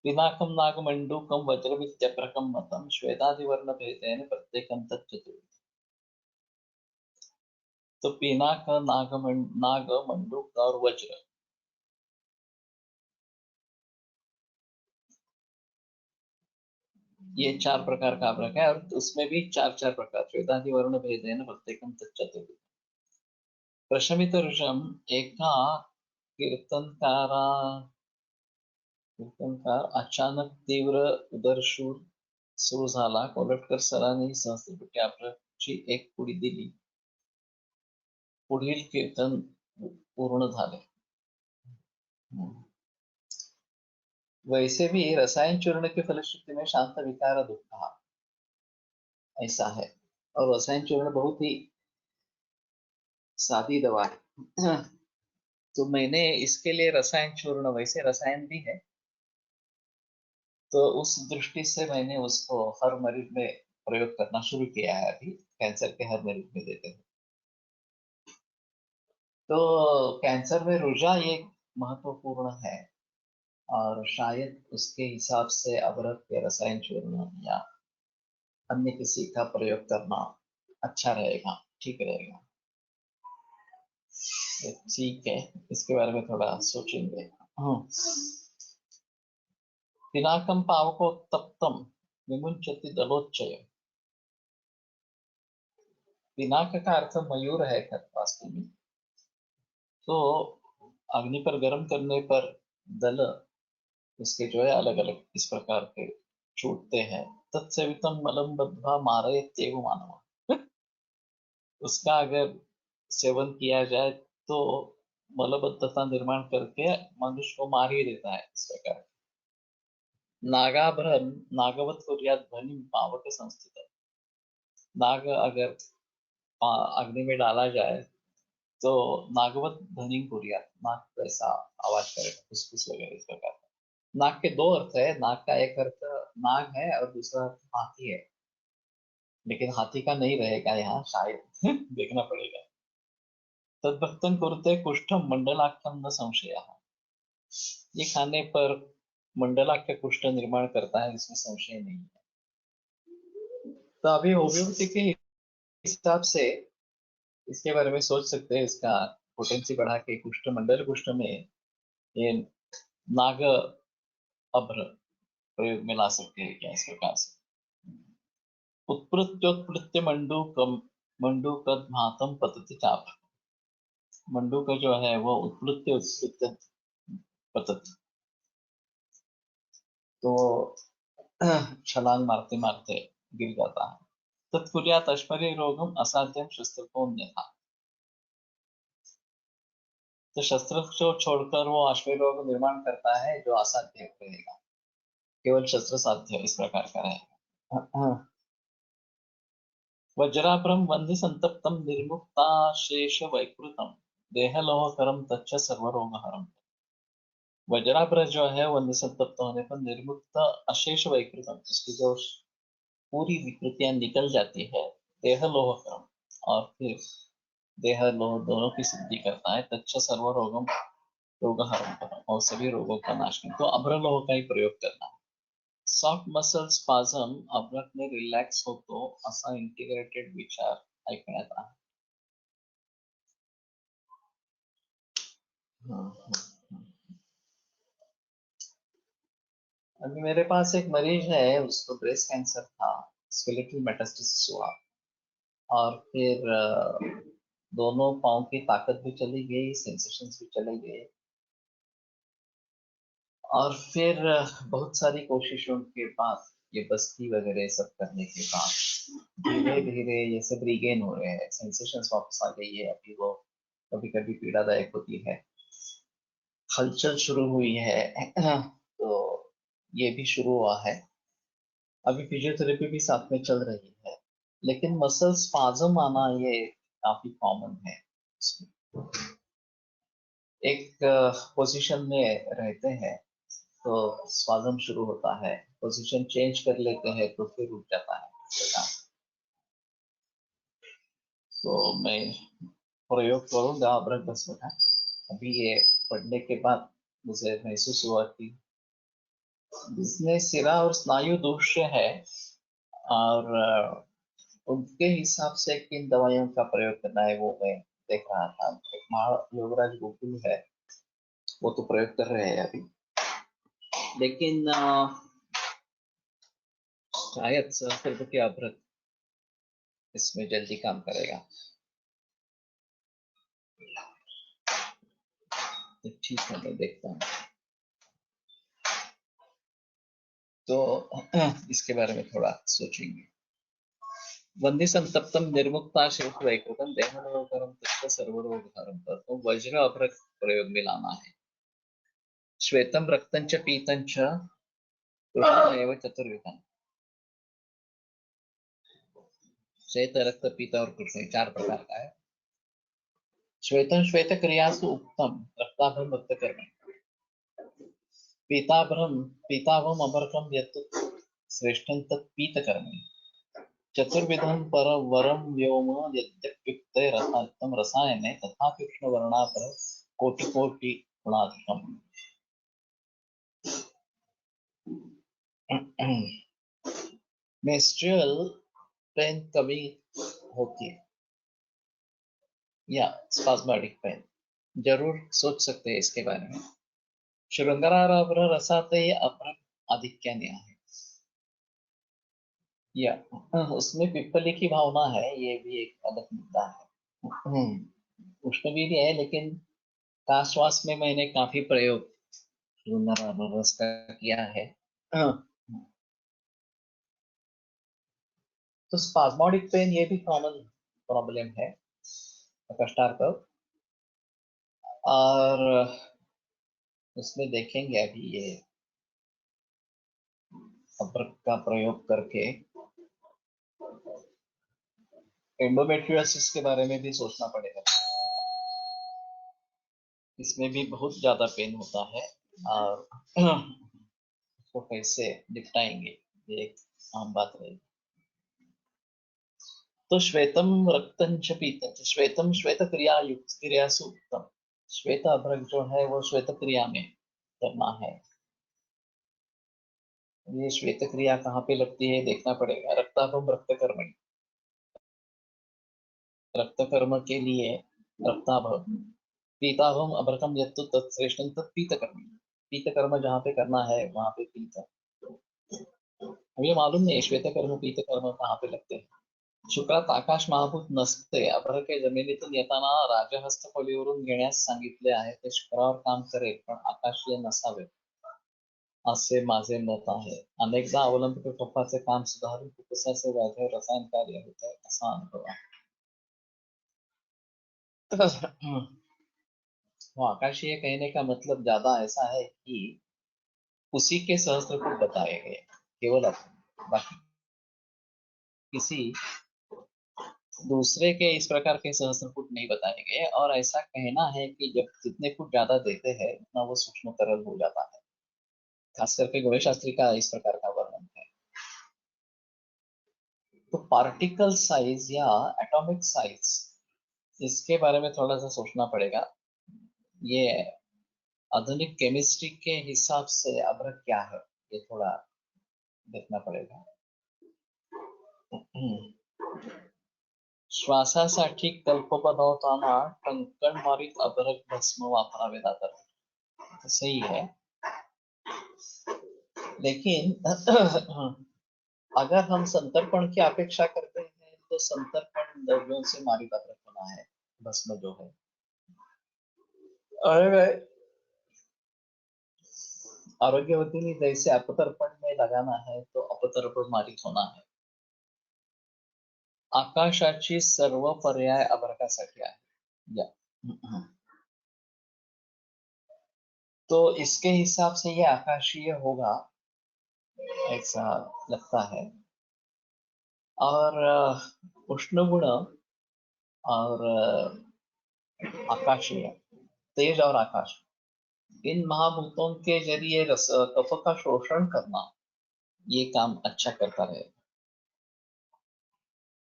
पिनाकम नागमंडूकम वज्रमित्यप्रकम मतम श्वेतादिवर्ण भेदेन प्रत्येकं तच्चतुर्विधम्। तो पिनाक, नाग, मंडूक और वज्र, ये 4 प्रकार का अभ्रक है, और उसमें भी 4 प्रकार, श्वेतादिवर्ण भेदेन प्रत्येकं तच्चतुर्विधम्। प्रशमित ऋषम एका कीर्तनकार अचानक तीव्र उदरशूर सुरू झाला, कोलटकर सरांनी सहस्त्रपटी अभ्रकची एक पुडी दिली, पुढील कीर्तन पूर्ण झाले। वैसे भी रसायन चूर्ण के फलश्रुति में शांत विकार दुख ऐसा है, और रसायन चूर्ण बहुत ही सादी दवा है। तो मैंने इसके लिए रसायन चूर्ण, वैसे रसायन भी है, तो उस दृष्टि से मैंने उसको हर मरीज में प्रयोग करना शुरू किया है। अभी कैंसर के हर मरीज में देते हैं। तो कैंसर में रुझा ये महत्वपूर्ण है, और शायद उसके हिसाब से अभ्रक या रसायन चूर्ण या अन्य किसी का प्रयोग करना अच्छा रहेगा, ठीक रहेगा। ठीक है, इसके बारे में थोड़ा सोचेंगे। पिनाकम पावकोत्तप्तम विमुंचति दलोच्चय, पिनाक का अर्थ मयूर है वास्तव में। तो अग्नि पर गर्म करने पर दल इसके जो है अलग अलग इस प्रकार के छूटते हैं। तत्सेवितम मलम बद्ध्वा मारयत्येव मानव, उसका अगर सेवन किया जाए तो मलबद्धता निर्माण करके मनुष्य को मार ही देता है इस प्रकार। नागाभरण नागवत कुर्यात् ध्वनि पावक संस्थित, नाग अगर अग्नि में डाला जाए तो नागवत ध्वनि कुर्यात्, नाग कैसा आवाज करेगा, फुसफुस वगैरह इस प्रकार। नाग के 2 अर्थ है, नाग का एक अर्थ नाग है और दूसरा अर्थ हाथी है, लेकिन हाथी का नहीं रहेगा यहाँ शायद। देखना पड़ेगा। तद्भक्तं कुरुते कुष्ठम मंडलाख्यम न संशयः, ये खाने पर मंडलाख्य कुष्ठ निर्माण करता है, इसमें संशय नहीं है। तो अभी होम्योपैथी के हिसाब से इसके बारे में सोच सकते हैं, इसका पोटेंसी बढ़ा के कुष्ठ, मंडल कुष्ठ में ये नाग अभ्र प्रयोग में ला सकते हैं क्या, इस प्रकार से। उत्पृत्योत्पृत्य मंडूकम मंडूकद्भातं पतति चाप, मंडूक जो है वो उत्पृत्य उत्पृत्य पतति, तो छलांग मारते मारते गिर जाता है। तत्कुर्यात अश्मरे रोगम असाध्यम शस्त्र था। तो शस्त्र को छोड़कर वो अश्वरोग निर्माण करता है जो असाध्य रहेगा, केवल शस्त्र साध्य इस प्रकार का रहेगा। वज्राभ्रम वन्य संतप्तम निर्मुक्ताशेष वैकृतम देहलोहकरम तच्च सर्वरोगहरम। वज्राभ्र जो है वन्य संतप्त होने पर निर्मुक्त अशेष वैकृतम, उसकी जो पूरी विकृतियां निकल जाती है, देहलोहकरम, और फिर देह लोह दोनों की सिद्धि करता है, तच्च सर्वरोगम रोगहरम, और सभी रोगों का नाश करता है। तो अभ्रलोह का ही प्रयोग करना है। सॉफ्ट मसल स्पाझम अभ्रक में रिलॅक्स होतो असा इंटिग्रेटेड विचार ऐकण्यात आहे। अभी मेरे पास एक मरीज है, उसको ब्रेस्ट कैंसर था, स्केलेटल मेटास्टेसिस हुआ, और फिर दोनों पाँव की ताकत भी चली गई, सेंसेशंस भी चले गए, और फिर बहुत सारी कोशिशों के बाद, ये बस्ती वगैरह सब करने के बाद धीरे धीरे ये सब रिगेन हो रहे हैं, सेंसेशंस वापस आ गई है। अभी वो कभी कभी पीड़ादायक होती है, हलचल शुरू हुई है, तो ये भी शुरू हुआ है। अभी फिजियोथेरेपी भी साथ में चल रही है, लेकिन मसल स्पाज्म आना ये काफी कॉमन है। एक पोजीशन में रहते हैं तो स्पाज्म शुरू होता है, पोजीशन चेंज कर लेते हैं तो फिर रुक जाता है। तो मैं प्रयोग करूंगा अभ्रक भस्म का। अभी ये पढ़ने के बाद मुझे महसूस हुआ कि जिसमें सिरा और स्नायु दोष है, और उनके हिसाब से किन दवाइयों का प्रयोग करना है वो मैं देख रहा था। एक योगराज गोकुल है, वो तो प्रयोग कर रहे हैं अभी, लेकिन शायद सहस्त्र के अभ्रक इसमें जल्दी काम करेगा। तो ठीक है, मैं देखता हूँ। तो इसके बारे में थोड़ा सोचेंगे। वंदे संतप्तम निर्मुक्ता शेष वैकृतम देहलोकरम तच्च सर्वरोगहरम। तो वज्र अभ्रक प्रयोग में लाना है। श्वेतम रक्तम च पीतम च कृष्ण एवं चतुर्विधम। श्वेत, रक्त, पीत और कृष्ण, चार प्रकार का है। श्वेतम श्वेत क्रियासु उक्तम रक्ताभ्रम रक्त कर्म। पीताभ्रम पीताभम अभ्रकम यत् श्रेष्ठं तत् पीत कर्म। चतुर्विधम पर वरम व्योम यद्यप्युक्ते रसात्म रसायने तथा कृष्ण वर्णापर कोटि कोटि गुणाधिकम। मेंस्ट्रुअल पेन कभी होती है या स्पाज्मेटिक पेन, जरूर सोच सकते हैं इसके बारे में। शृंगाराभ्र रसाते अभ्र आधिक्याने आहे, या उसमें पिप्पली की भावना है, ये भी एक अलग मुद्दा है। उसमें भी है, लेकिन काश्वास में मैंने काफी प्रयोग रस का किया है। तो स्पाज्मोडिक पेन ये भी कॉमन प्रॉब्लम है कष्टार्थ, और उसमें देखेंगे अभी ये अभ्रक का प्रयोग करके। एंडोमेट्रियोसिस के बारे में भी सोचना पड़ेगा, इसमें भी बहुत ज्यादा पेन होता है, और उसको कैसे निपटाएंगे ये एक आम बात रहेगी। तो श्वेतम रक्तम च पीतम, श्वेतम श्वेत क्रिया युक्त क्रियासु उत्तम। श्वेत अभ्रक जो है वो श्वेत क्रिया में करना है। ये श्वेत क्रिया कहाँ पे लगती है देखना पड़ेगा। रक्ताभम रक्त कर्मणि, रक्त कर्म के लिए रक्ताभम। पीताभम अभ्रकम यत्तु तत्श्रेष्ठं तत् पीत कर्म। पीत कर्म जहाँ पे करना है वहां पे पीत। हमें मालूम नहीं श्वेत कर्म पीत कर्म कहाँ पे लगते हैं। शुक्रात आकाश महाभूत नसते, अभ्रके जमिनीतून येताना राजहस्त खोलीवरून घेण्यास सांगितले आहे, ते शुक्रावर काम करेल पण आकाशीय नसावे। असे माझे मत आहे. अनेकदा अवलंबित कफाचे काम सुधारून फुफ्फुसाचे व्याधी रसायन कार्य होते असा अनुभव आहे. तो आकाशीय कहने का मतलब ज्यादा ऐसा है कि उसी के सहस्त्रकुट बताए गए, केवल अपने, बाकी किसी दूसरे के इस प्रकार के सहस्त्रकुट नहीं बताए गए। और ऐसा कहना है कि जब जितने फुट ज्यादा देते हैं उतना वो सूक्ष्म तरल हो जाता है। खास करके गणेश शास्त्री का इस प्रकार का वर्णन है। तो पार्टिकल साइज या एटॉमिक साइज, इसके बारे में थोड़ा सा सोचना पड़ेगा। ये आधुनिक केमिस्ट्री के हिसाब से अभ्रक क्या है, ये थोड़ा देखना पड़ेगा। श्वासासाठी कल्प बनवताना टंकण मारीत अभ्रक भस्म वापरावे जातात, सही है। लेकिन अगर हम संतर्पण की अपेक्षा करते हैं तो संतर्पण द्रव्यों से मारित अभ्रक बना है, भस्म जो है। और आरोग्यवतीने जैसे अपतर्पण में लगाना है तो अपतर्पण मारित होना है। आकाशाची सर्व पर्याय अभ्रकासाठी आहे या तो इसके हिसाब से ये आकाशीय होगा ऐसा लगता है। और उष्ण गुण और आकाशीय, तेज और आकाश, इन महाभूतों के जरिए रस कफ का शोषण करना, ये काम अच्छा करता है।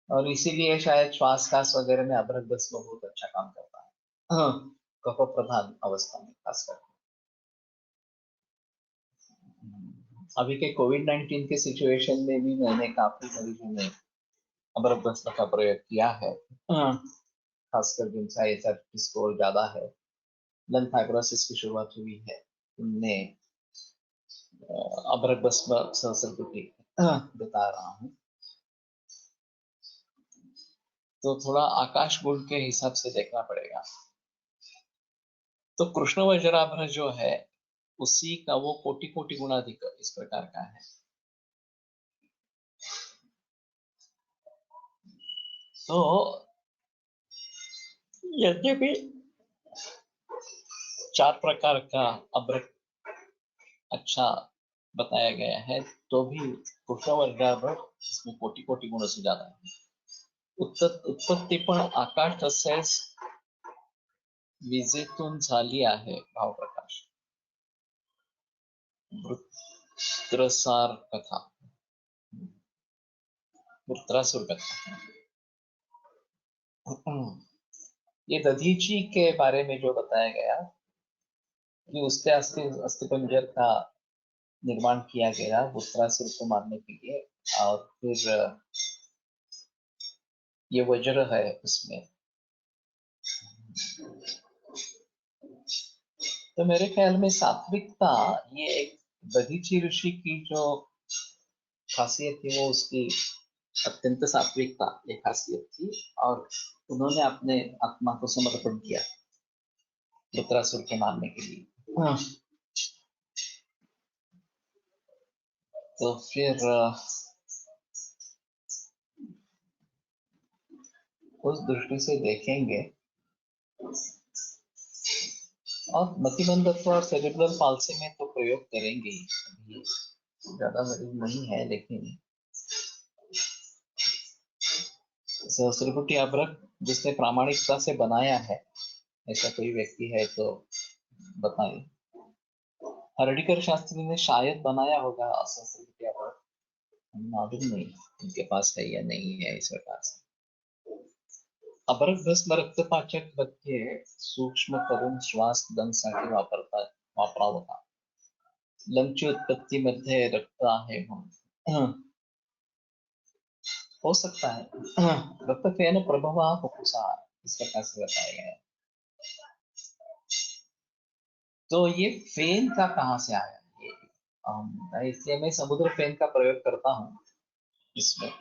और इसीलिए शायद श्वास कास वगैरह में अभ्रक भस्म बहुत अच्छा काम करता है, कफ प्रधान अवस्था में खासकर। अभी के कोविड-19 के सिचुएशन में भी मैंने काफी मरीजों में अभ्रक भस्म का प्रयोग किया है, खासकर जिनका एचआरटी स्कोर ज्यादा है, लंग फाइब्रोसिस की शुरुआत हुई है, उनने अभ्रक भस्म सहस्त्रकुटी बता रहा हूँ। तो थोड़ा आकाश गुण के हिसाब से देखना पड़ेगा। तो कृष्ण वज्राभ्र जो है उसी का वो कोटि कोटि गुणाधिक इस प्रकार का है। तो यद्यपि 4 प्रकार का अभ्रक अच्छा बताया गया है, तो भी कृष्ण वज्राभ्र इसमें कोटि कोटि गुणों से ज्यादा है। उत्पत्ती पण आकाश तसेच विजेतून झाली आहे भावप्रकाश। वृत्रसार कथा, वृत्रासुर कथा। ये दधीची के बारे में जो बताया गया कि उसके अस्थि पंजर का निर्माण किया गया वृत्रासुर को मारने के लिए, और फिर ये वज्र है उसमें। तो मेरे ख्याल में सात्विकता, ये एक दधीची ऋषि की जो खासियत थी वो उसकी अत्यंत सात्विकता एक खासियत थी, और उन्होंने अपने आत्मा को समर्पण किया वृत्रासुर के मारने के लिए। तो फिर उस दृष्टि से देखेंगे। और मतिमंदत्व और सेरेब्रल पाल्सी में तो प्रयोग करेंगे ही, अभी ज्यादा मरीज नहीं है, लेकिन सहस्त्रकुटी अभ्रक जिसने प्रामाणिकता से बनाया है ऐसा कोई व्यक्ति है तो बताएं। हर्डीकर शास्त्री ने शायद बनाया होगा सहस्त्रकुटी अभ्रक, मालूम नहीं उनके पास है या नहीं है इस प्रकार से। अभ्रक भस्म रक्तपाचक मध्ये सूक्ष्म करून श्वास दमसाठी वापरावा होता। लंगची उत्पत्ती मध्ये रक्त आहे म्हणून हो सकता है। रक्त फेन प्रभवा फुफ्फुसा, इस प्रकार से बताया गया है। तो ये फेन का कहाँ से आया ये, इसलिए मैं समुद्र फेन का प्रयोग करता हूँ इसमें।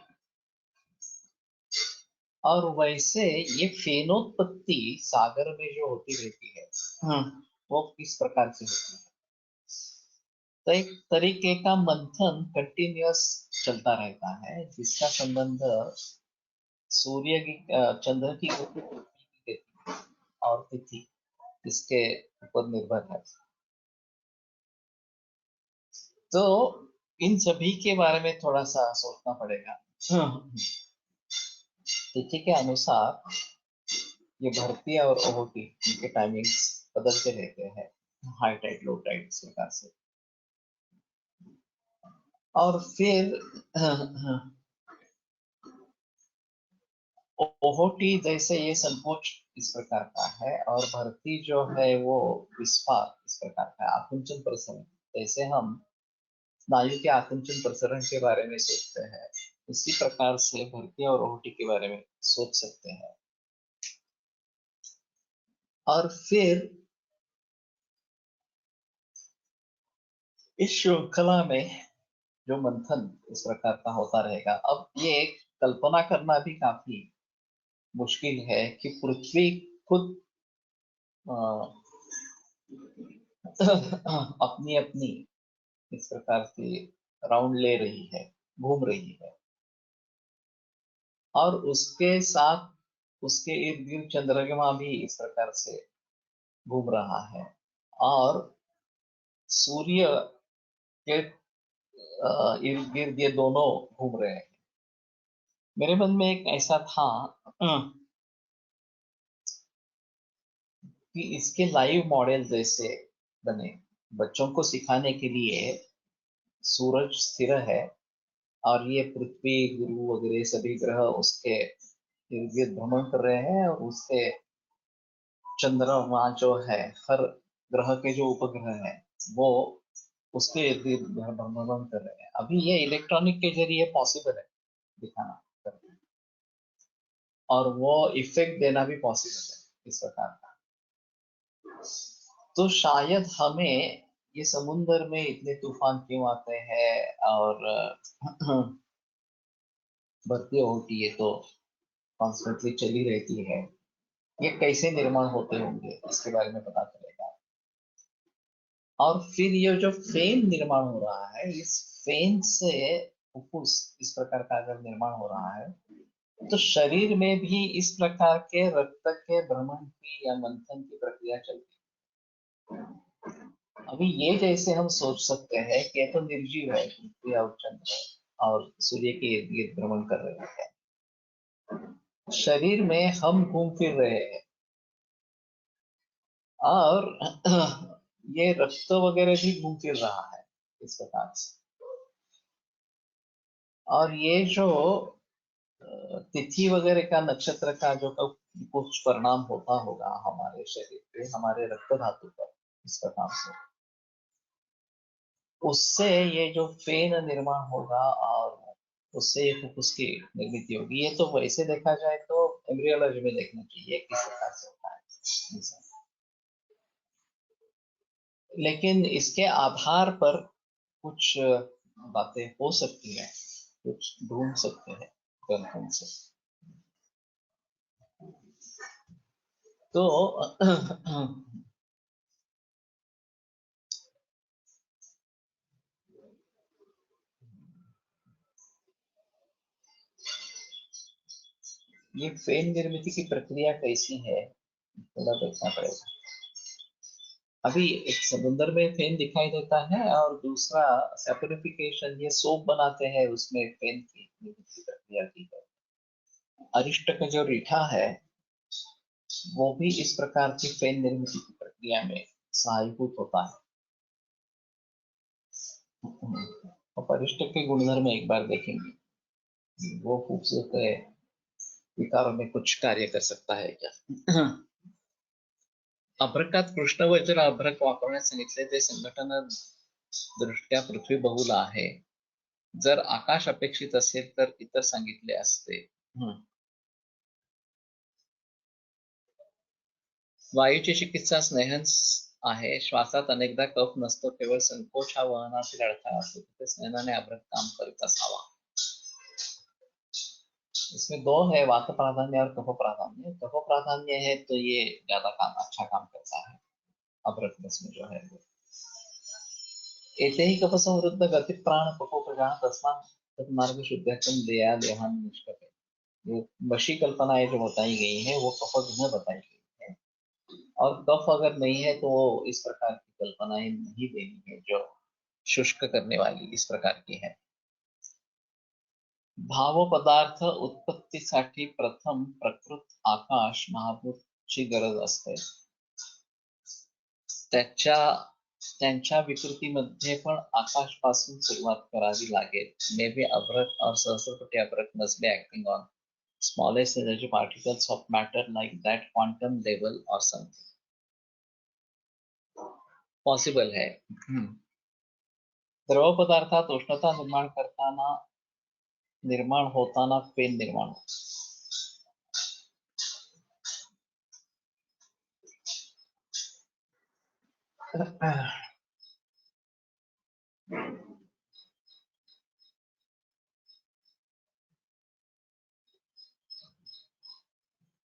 और वैसे ये फेनोत्पत्ति सागर में जो होती रहती है, वो किस प्रकार से होती है। तो एक तरीके का मंथन कंटिन्यूअस चलता रहता है, जिसका संबंध सूर्य की चंद्र की गति, पृथ्वी की गति और तिथि इसके ऊपर निर्भर है। तो इन सभी के बारे में थोड़ा सा सोचना पड़ेगा। तिथि के अनुसार ये भरती और ओहोटी इनके टाइमिंग्स बदलते रहते हैं, हाई टाइड लो टाइड इस प्रकार से। और फिर ओहोटी जैसे ये संकोच इस प्रकार का है, और भरती जो है वो विस्फार इस प्रकार का है, आकुंचन प्रसरण। जैसे हम स्नायु के आकुंचन प्रसरण के बारे में सोचते हैं, उसी प्रकार से भरती और ओहोटी के बारे में सोच सकते हैं। और फिर इस श्रृंखला में जो मंथन इस प्रकार का होता रहेगा। अब ये कल्पना करना भी काफी मुश्किल है कि पृथ्वी खुद अपनी अपनी इस प्रकार से राउंड ले रही है, घूम रही है, और उसके साथ उसके इर्द गिर्द चंद्रमा भी इस प्रकार से घूम रहा है, और सूर्य के इर्द गिर्द ये दोनों घूम रहे हैं। मेरे मन में एक ऐसा था कि इसके लाइव मॉडल जैसे बने, बच्चों को सिखाने के लिए सूरज स्थिर है, और ये पृथ्वी गुरु वगैरह सभी ग्रह उसके इर्द गिर्द भ्रमण कर रहे हैं, और उससे चंद्रमा जो है, हर ग्रह के जो उपग्रह हैं वो उसके इर्द गिर्द भ्रमण कर रहे हैं। अभी ये इलेक्ट्रॉनिक के जरिए पॉसिबल है दिखाना, और वो इफेक्ट देना भी पॉसिबल है इस प्रकार का। तो शायद हमें ये समुंदर में इतने तूफान क्यों आते हैं, और भरती होती है तो कॉन्स्टेंटली चली रहती है, ये कैसे निर्माण होते होंगे इसके बारे में पता चलेगा। और फिर ये जो फेन निर्माण हो रहा है, इस फेन से फुफ्फुस इस प्रकार का अगर निर्माण हो रहा है, तो शरीर में भी इस प्रकार के रक्त के भ्रमण की या मंथन की प्रक्रिया चलती है। अभी ये जैसे हम सोच सकते हैं कि ये तो निर्जीव है, पृथ्वी और चंद्र और सूर्य के इर्द गिर्द भ्रमण कर रहे हैं, शरीर में हम घूम फिर रहे हैं, और ये रक्त वगैरह भी घूम फिर रहा है इस प्रकार से। और ये जो तिथि वगैरह का, नक्षत्र का जो कुछ परिणाम होता होगा हमारे शरीर पे, हमारे रक्त धातु पर इस प्रकार से, उससे ये जो फेन निर्माण होगा, और उससे ये फुफ्फुस की निर्मित होगी। ये तो वैसे देखा जाए तो एम्ब्रियोलॉजी में देखना चाहिए किस प्रकार से होता है, लेकिन इसके आधार पर कुछ बातें हो सकती है, कुछ ढूंढ सकते हैं ग्रंथों से। तो ये फेन निर्मित की प्रक्रिया कैसी है, थोड़ा देखना पड़ेगा। अभी एक समुद्र में फेन दिखाई देता है, और दूसरा सैपोनिफिकेशन, ये सोप बनाते हैं, उसमें फेन की निर्मित की प्रक्रिया की है। अरिष्ट का जो रीठा है वो भी इस प्रकार की फेन निर्मित की प्रक्रिया में सहायभूत होता है। और परिष्ट के गुणधर्म एक बार देखेंगे, वो खूबसूरत विकारों में कुछ कार्य कर सकता है क्या। अभ्रकात कृष्णवज्र अभ्रक वापरण्यास सांगितले, ते संघटना दृष्ट्या पृथ्वी बहुल आहे, जर आकाश अपेक्षित असेल तर इतर सांगितले असते। वायूची चिकित्सा स्नेहन आहे, श्वासात अनेकदा कफ नसतो, केवळ संकोच हा वहनातील अडथळा असतो, तिथे स्नेहाने अभ्रक काम करीत असावा। इसमें दो है, वात प्राधान्य और कफ प्राधान्य। कफ प्राधान्य है तो ये ज्यादा काम अच्छा काम करता है अभ्रक में जो है। एतैकपसंवृद्ध गतिप्राण पकोपजान तस्मात् तन्मार्ग शुद्ध्यर्थम देया देहान निष्कपे। ये वशी कल्पनाएं जो बताई गई है वो कफ में बताई गई है, और कफ अगर नहीं है तो वो इस प्रकार की कल्पनाएं नहीं देनी है जो शुष्क करने वाली इस प्रकार की है। भाव पदार्थ उत्पत्तीसाठी प्रथम प्रकृत आकाश महाभूतची गरज असते। त्यांच्या विकृतीमध्ये पण आकाशपासून सुरुवात करावी लागेल. मे बी अभ्रक और सहस्रकोटी अभ्रक must be acting on smallest energy particles of matter like that quantum level or something. Possible है। द्रव पदार्थात उष्णता निर्माण होताना पेन निर्माण होतो।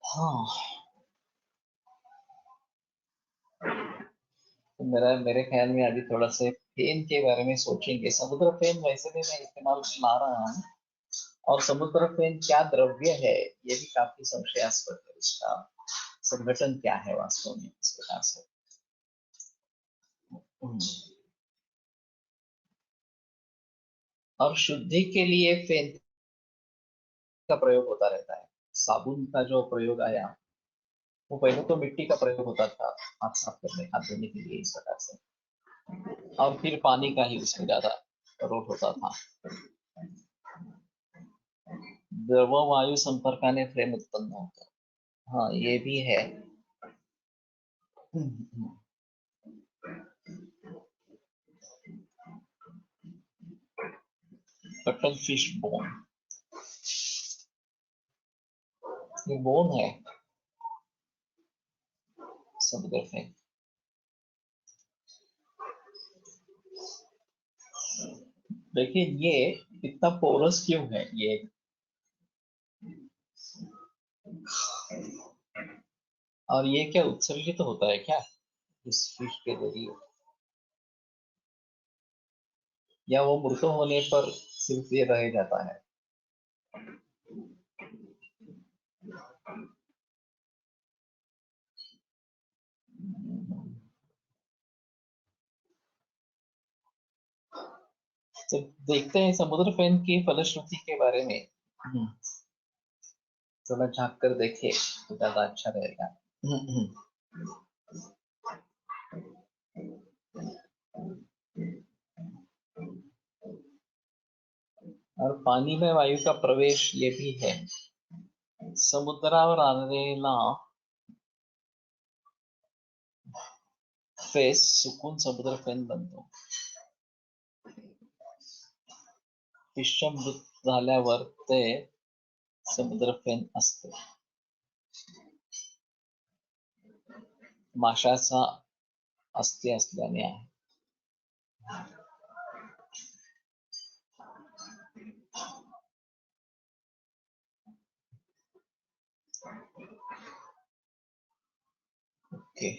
हाँ, तो मेरे ख्याल में अभी थोड़ा से फेन के बारे में सोचेंगे। समुद्र फेन वैसे भी मैं इस्तेमाल ला रहा हूँ, और समुद्र फेन क्या द्रव्य है ये भी काफी संशयास्पद है। इसका संगठन क्या है वास्तव में इस प्रकार से। और शुद्धि के लिए फेन का प्रयोग होता रहता है। साबुन का जो प्रयोग आया वो पहले तो मिट्टी का प्रयोग होता था हाथ साफ करने हाथ धोने के लिए इस प्रकार से, और फिर पानी का ही उसमें ज्यादा रोल होता था। द्रव वायु संपर्काने फ्लेम उत्पन्न होता। हाँ, ये भी है। कटल फिश बोन, ये बोन है समुद्र में। देखिए ये इतना पोरस क्यों है ये, और ये क्या उत्सर्जित होता है क्या इस फिश के जरिए, या वो मृत होने पर सिर्फ ये रह जाता है। तो देखते हैं समुद्र फेन की फलश्रुति के बारे में थोड़ा झांक कर देखे तो ज्यादा अच्छा रहेगा। और पानी में वायु का प्रवेश ये भी है। समुद्रावर आलेला फेस सुकून समुद्र फेन बनतो। फिशच्या मृत झाल्यावर ते समुद्र फेन असते। माशाचा अस्थि असल्याने आहे। ओके,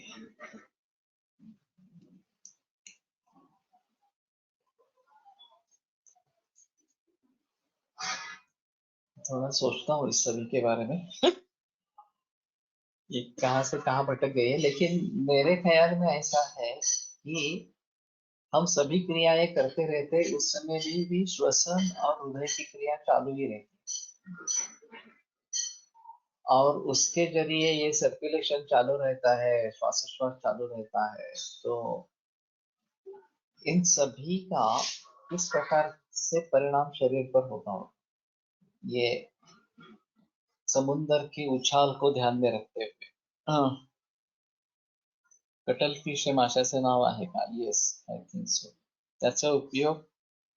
थोड़ा सोचता हूँ इस सभी के बारे में। ये कहाँ से कहाँ भटक गए, लेकिन मेरे ख्याल में ऐसा है कि हम सभी क्रियाएं करते रहते, उस समय भी श्वसन और हृदय की क्रिया चालू ही रहती, और उसके जरिए ये सर्कुलेशन चालू रहता है, श्वासोच्छ्वास चालू रहता है। तो इन सभी का किस प्रकार से परिणाम शरीर पर होता हो, ये समुद्र की उछाल को ध्यान में रखते हुए। कटल फिश हे माशाचे नाव आहे का? Yes, I think so. त्याचा उपयोग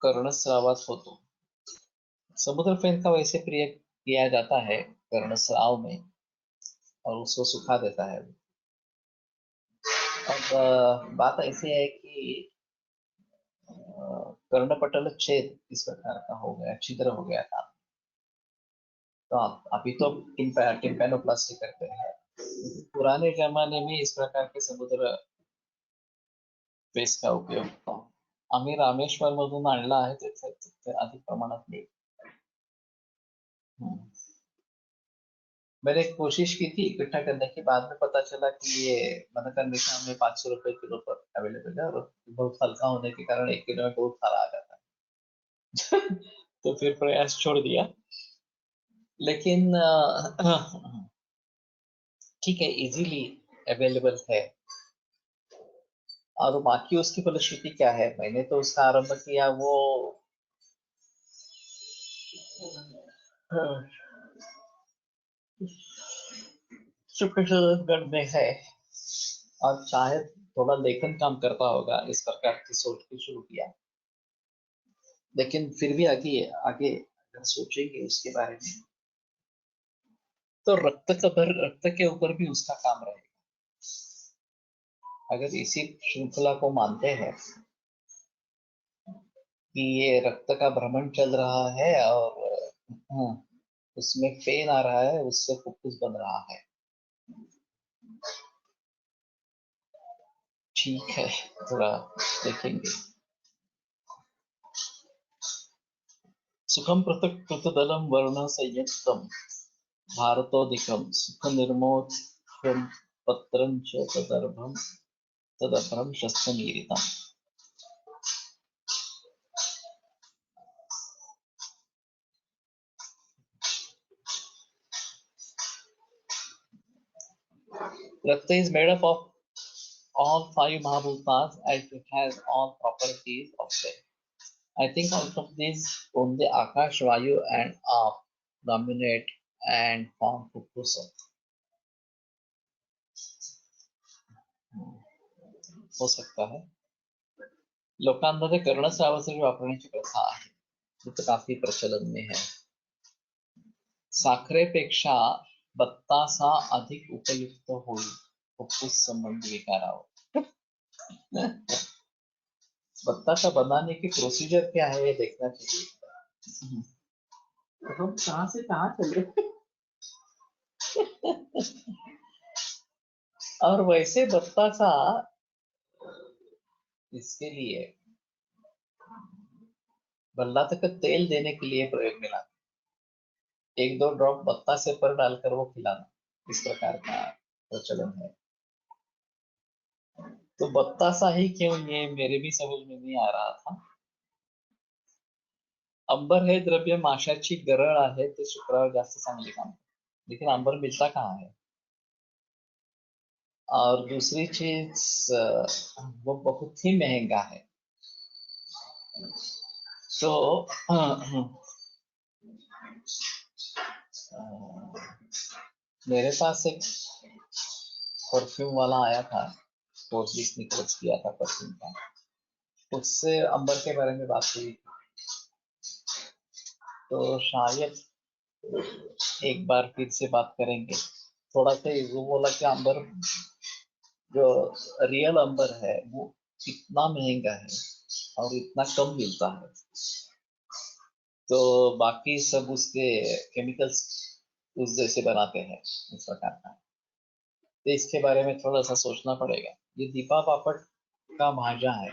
कर्णस्रावात होतो। समुद्र फेन का वैसे प्रयोग किया जाता है कर्णस्राव में, और उसको सुखा देता है। अब बात ऐसी है कि कर्णपटल छेद इस प्रकार का हो गया, छिद्र हो गया था, तो अभी तो टिम्पैनोप्लास्टी करते हैं। पुराने जमाने में इस प्रकार के समुद्र फेस का उपयोग था, आम्ही रामेश्वर मधून आणला आहे तिथे अधिक प्रमाणात मिळेल. मैंने कोशिश की थी इकट्ठा करने की, बाद में पता चला कि ये मनकंदिशा में 500 रुपए किलो पर अवेलेबल है और बहुत हल्का होने के कारण 1 किलो में बहुत सारा आ जाता है. तो फिर प्रयास छोड़ दिया. लेकिन ठीक है, इजीली अवेलेबल है. और बाकी उसकी फलश्रुति क्या है, मैंने तो उसका आरंभ किया वो शुक्र में है, और शायद थोड़ा लेखन काम करता होगा, इस प्रकार की सोच के शुरू किया. लेकिन फिर भी आगे आगे अगर सोचेंगे उसके बारे में तो रक्त के ऊपर भी उसका काम रहेगा. अगर इसी श्रृंखला को मानते हैं कि ये रक्त का भ्रमण चल रहा है और उसमें फेन आ रहा है, उससे फुफ्फुस बन रहा है. ठीक है, थोड़ा देखेंगे. सुखम पृथक पृथदलम वर्ण संयुक्तम भारतोदिकम सुख निर्मोक्षम पत्रं च तदर्भम शस्त्रमीरितम्. Rakta is made up of all 5 Mahabhutas and it has all properties of them. I think out of these, only Akash, Vayu and Aap dominate and form Puppusa. हो सकता है. लोकांमध्ये कर्णस्रावासाठी वापरण्याची प्रथा आहे, ती तर काफी प्रचलन में है. साखरेपेक्षा बत्तासा अधिक उपयुक्त होईल फुफ्फुस संबंधी विकारावर. बत्तासा बनाने की प्रोसीजर क्या है ये देखना चाहिए. तो हम कहाँ से कहाँ चले. और वैसे बत्तासा इसके लिए बल्ला तक तेल देने के लिए प्रयोग में लाते. 1-2 ड्रॉप बत्तासे पर डालकर वो खिलाना, इस प्रकार का प्रचलन है. तो बत्तासा ही क्यों, ये मेरे भी समझ में नहीं आ रहा था. अंबर हे द्रव्य माशाची गरळ आहे, ते शुक्रावर जास्त चांगले काम करते. लेकिन अंबर मिलता कहाँ है. और दूसरी चीज वो बहुत ही महंगा है. तो मेरे पास एक परफ्यूम वाला आया था, कोर्स जिसने कोर्स किया था परफ्यूम का, उससे अंबर के बारे में बात हुई. तो शायद एक बार फिर से बात करेंगे. थोड़ा सा वो बोला कि अंबर, जो रियल अंबर है वो इतना महंगा है और इतना कम मिलता है, तो बाकी सब उसके केमिकल्स उस जैसे बनाते हैं, इस प्रकार का. तो इसके बारे में थोड़ा सा सोचना पड़ेगा. ये दीपा पापड़ का भाजा है.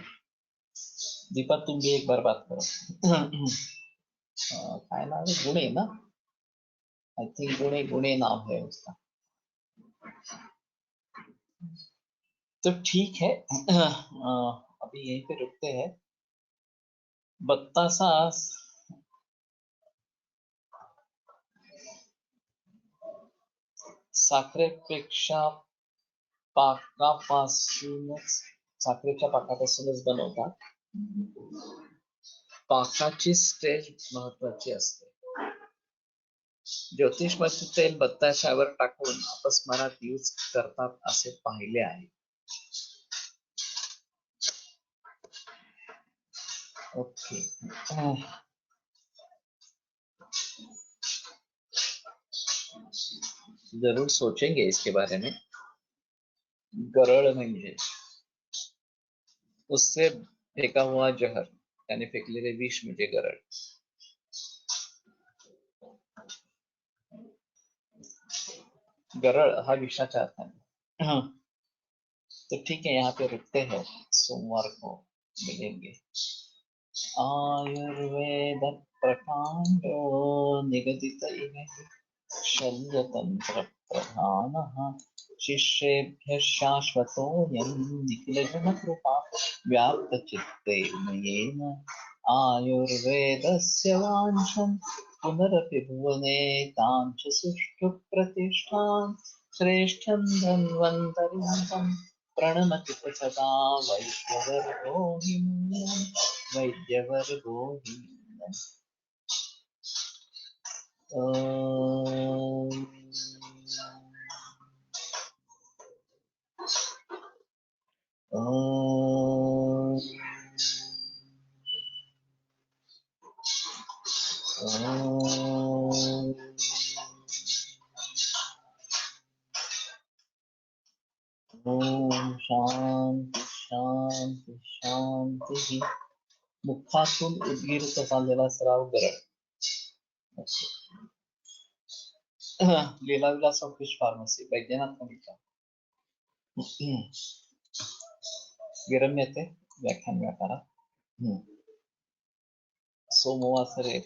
दीपा तुम भी एक बार बात करो. काय नाम है, गुणे ना, आई थिंक गुणे गुणे नाम है उसका. तो ठीक है, अभी यहीं पे रुकते हैं. बत्तासा साखरेपेक्षा पाकापासूनच साखरेच्या पाकापासूनच बनवतात. पाकाची स्टेज महत्वाची असते. ज्योतिषमध्ये तेल बत्ताशावर टाकून अपस्मारात यूज करतात असे पाहिले आहे. ओके, जरूर सोचेंगे इसके बारे में. गरळ म्हणजे उससे फेंका हुआ जहर, यानी फेकलेले विष म्हणजे गरळ. गरळ हा विषाचा अर्थ है. तो ठीक है, यहाँ पे रुकते हैं. सोमवार को मिलेंगे। आयुर्वेद प्रकांडो निगदित इह शल्यतंत्र प्रधानः शिष्येभ्यः शाश्वतोऽयं निखिलजनकृपा व्याप्तचित्तेन आयुर्वेदस्य वाञ्छन् पुनरपि भुवने तां च सुष्ठु प्रतिष्ठां श्रेष्ठं धन्वन्तरिं प्रणमति सदा वैद्यवर्गो हिमूलम् वैद्यवर्गो हिमूलम्। ॐ ॐ ॐ ॐ शांति शांति शांति। मुखातून उद्गीरचा चाललेला सराव Garal. लीलाविलास of fish pharmacy Vaidyanath कविता। विरम्यते व्याख्यान व्यापारात सोमवासरे